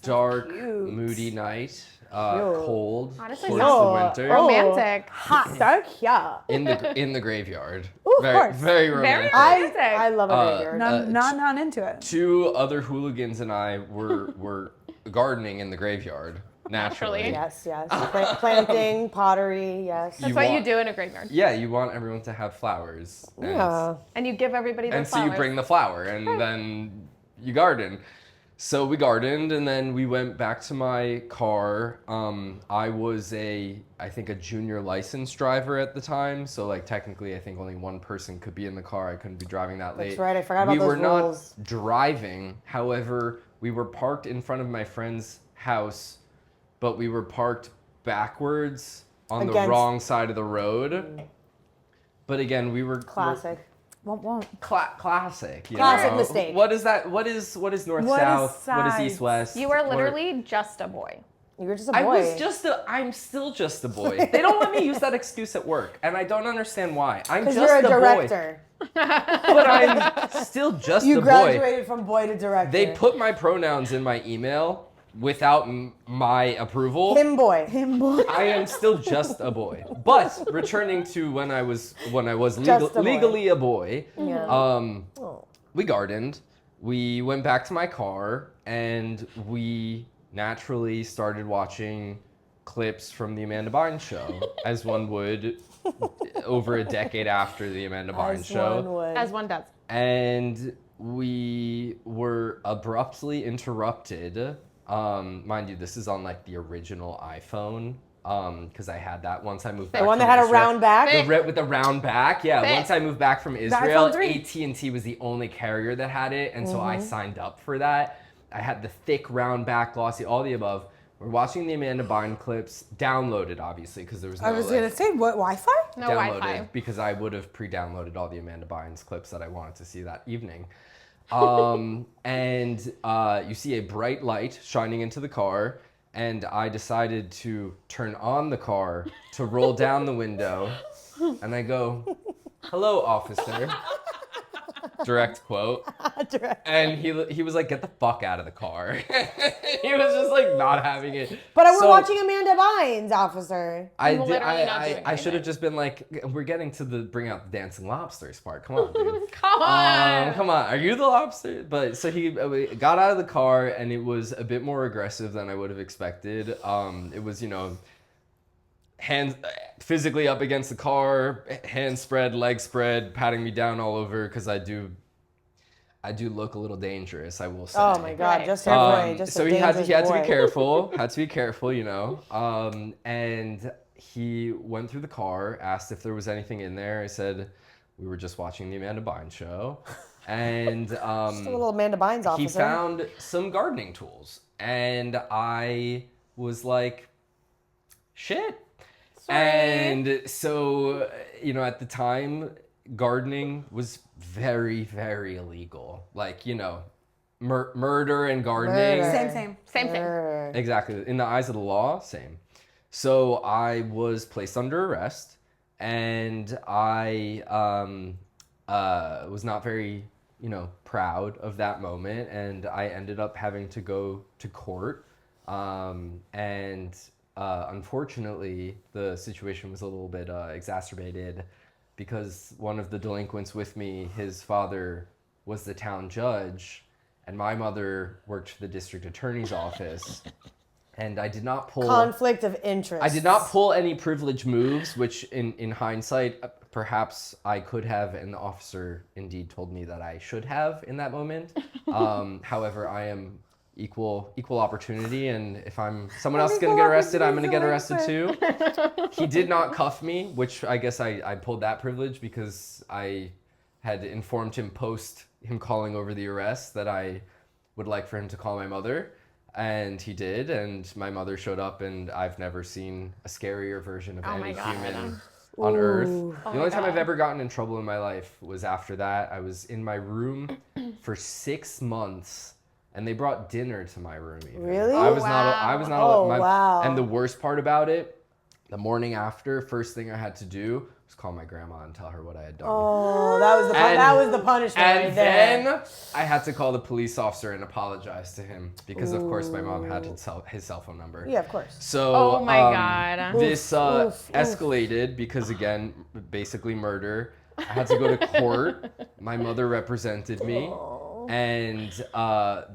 Dark, cute. moody night, Cute. cold Honestly, towards sounds the winter. romantic. Hot. So cute. In the graveyard. Ooh, of very, course. very Very romantic. romantic. I love a graveyard. Not into it. Two other hooligans and I were gardening in the graveyard naturally. Naturally. Yes. Planting, pottery, yes. That's You what you want- do in a graveyard. Yeah, you want everyone to have flowers. And, Yeah. And you give everybody their and so flowers. you bring the flower and then you garden. So we gardened and then we went back to my car. I was I think a junior license driver at the time. So like technically I think only one person could be in the car. I couldn't be driving that late. That's right, I forgot about we those were rules. not driving. However, we were parked in front of my friend's house, but we were parked backwards on the Against- wrong side of the road. But again, we were Classic. Won't. classic. You Classic know? mistake. What is that? What is north What is south? What is sides? east west? You were What- literally just a boy. You were just a boy. I was just a. I'm still just a boy. They don't let me use that excuse at work, and I don't understand why. I'm Because just you're a boy, director. but I'm still just You a boy. graduated from boy to director. They put my pronouns in my email without my approval. him boy. I am still just a boy. But returning to when I was Just a boy. legally a boy, Yeah. we gardened. We went back to my car and we naturally started watching clips from the Amanda Bynes show, as one would over a decade after the Amanda Bynes As show. one would. As one does. And we were abruptly interrupted. Mind you, this is on like the original iPhone, because I had that once I moved back. The one that from had a Israel. round back. With the round back, yeah. Thick. Once I moved back from Israel, iPhone 3. AT&T was the only carrier that had it, and so Mm-hmm. I signed up for that. I had the thick round back, glossy, all the above. We're watching the Amanda Bynes clips, downloaded obviously, because there was no. I was gonna say, what Wi-Fi? No downloaded Wi-Fi. because I would have pre-downloaded all the Amanda Bynes clips that I wanted to see that evening. And you see a bright light shining into the car, and I decided to turn on the car to roll down the window, and I go, "Hello, officer." Direct quote. And he was like, "Get the fuck out of the car." He was just like not having it. But we're So- watching Amanda Bynes, officer. I I'm did. literally not doing I should have anything. just been like, we're getting to the bring out the dancing lobsters part. Come on, dude. Come on. Come on. Are you the lobster? But so he got out of the car, and it was a bit more aggressive than I would have expected. It was, hands physically up against the car, hands spread, legs spread, patting me down all over because I do look a little dangerous, I will say. Oh my God, Right. just a boy. Just So a he had to dangerous be boy. careful. Had to be careful, and he went through the car, asked if there was anything in there. I said we were just watching the Amanda Bynes show, and Just a little Amanda Bynes officer. he found some gardening tools, and I was like, shit. And so, at the time, gardening was very, very illegal. Like, you know, murder and gardening. Murder. Same. Exactly. In the eyes of the law, same. So I was placed under arrest, and I was not very, you know, proud of that moment, and I ended up having to go to court. Unfortunately, the situation was a little bit exacerbated because one of the delinquents with me, his father was the town judge, and my mother worked for the district attorney's office. And I did not pull... Conflict of interest. I did not pull any privilege moves, which in hindsight, perhaps I could have, and the officer indeed told me that I should have in that moment. However, I am equal opportunity, and if someone else is going to get arrested, I'm going to get arrested too. He did not cuff me, which I guess I pulled that privilege because I had informed him post him calling over the arrest that I would like for him to call my mother. And he did, and my mother showed up, and I've never seen a scarier version of any human on earth. The only time I've ever gotten in trouble in my life was after that. I was in my room for 6 months, and they brought dinner to my room. Even. Really? I was not. Wow. And the worst part about it, the morning after, first thing I had to do was call my grandma and tell her what I had done. Oh, that was the punishment And right there. then I had to call the police officer and apologize to him because, of course, my mom had his cell phone number. Yeah, of course. So Oh my God. this escalated because, again, basically murder. I had to go to court. My mother represented me, and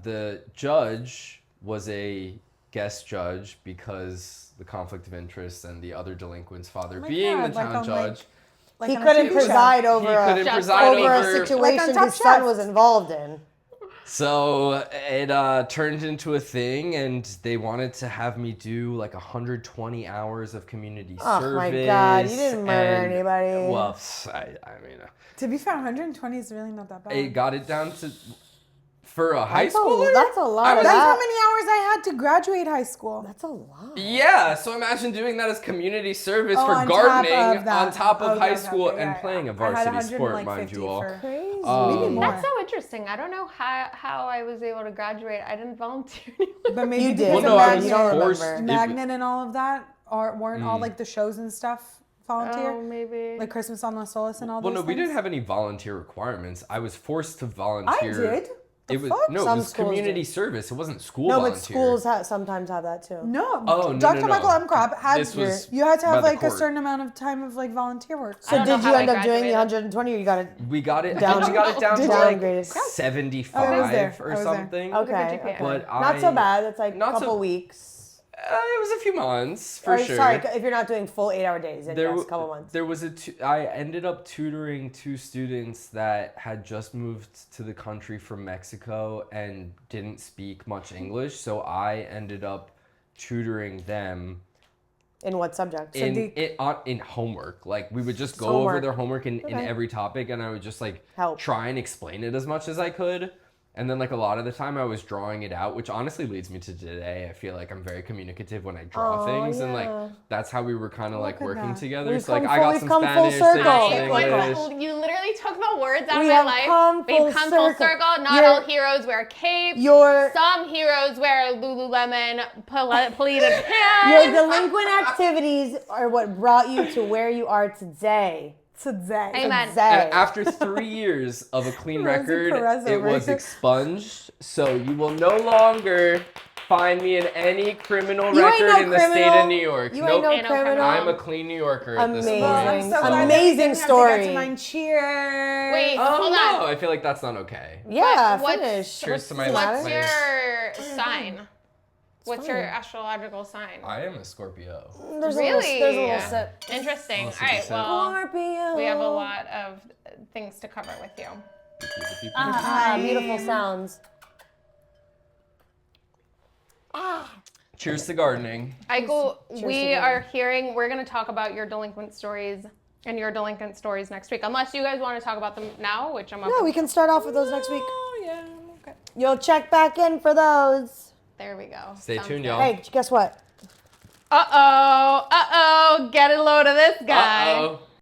the judge was a guest judge because the conflict of interest and the other delinquent's father being the town judge. He couldn't preside over a situation his son was involved in. So it turned into a thing, and they wanted to have me do like 120 hours of community service. Oh my God, you didn't murder anybody. Well, I mean, To be fair, 120 is really not that bad. it got it down to for a high schooler. That's a lot. That's how many hours I had to graduate high school. That's a lot. Yeah, so imagine doing that as community service Oh, for on gardening top of that. on top of Okay, high okay, school okay, and yeah, playing a I had varsity sport, 150 mind you all. for- Crazy. Maybe more. That's so interesting. I don't know how I was able to graduate. I didn't volunteer anywhere. But maybe You because did. of Well, no, I Magnet, was You don't forced. remember. Magnet and all of that, or weren't all like the shows and stuff volunteer? Oh, maybe. Like Christmas on Los Solis and all Well, those no, we things? didn't have any volunteer requirements. I was forced to I volunteer. did. It was fuck? no, Some it was schools community do. service. It wasn't school No, volunteer. but schools sometimes have that too. No, Oh, no, Dr. no, no. Michael M. Crop had This was you had to by have the like a court. certain amount of time of like volunteer work. I So don't know did you how I end up doing the graduated. 120 or you got it? We got it. Down- we got it down to downgraded. 75 I was there. or I was there. something. Okay. GPA. But Not so bad. It's like a not so- couple weeks. It was a few months for sure. Sorry, if you're not doing full 8-hour days, then yes, w- a couple months. There was I ended up tutoring 2 students that had just moved to the country from Mexico and didn't speak much English, so I ended up tutoring them In what subject? in homework. Like we would just go over Homework. their homework in every topic, and I would just like Help. try and explain it as much as I could. And then like a lot of the time I was drawing it out, which honestly leads me to today. I feel like I'm very communicative when I draw things, and like yeah. that's how we were kind of like at working that. together. We've So like come I full- got we've some come full Spanish, circle. some Like, English. you literally took the words out We of my have life. come We've full come full circle. circle. Not You're- all heroes wear capes. Your Some heroes wear Lululemon pleated your pants. delinquent activities are what brought you to where you are today. Today. Amen. Today. After 3 years of a clean Rosie record, Perez it over was here. expunged. So you will no longer find me in any criminal You ain't record no in the state criminal. of New York. You nope. ain't no Ain't no criminal. criminal. I'm a clean New Yorker at this Amazing. point. I'm so glad that we Amazing didn't have to get story. to mine. Cheers. Wait, Oh hold on. no, I feel like that's not okay. Yeah, What's- finish. Cheers to my What's my- your sign? What's your fine. astrological sign? I am a Scorpio. There's Really? there's a little sip. Interesting. Little All right, sip. well, Scorpio. we have a lot of things to cover with you. Beautiful sounds. Cheers to gardening. Aicu, Cheers we together. are hearing, we're going to talk about your delinquent stories and your delinquent stories next week. Unless you guys want to talk about them now, which I'm No, open. we can start off with those next week. Oh yeah. Okay. You'll check back in for those. There we go. Stay Sounds tuned, good. y'all. Hey, guess what? Uh-oh. Get a load of this guy. Uh-oh.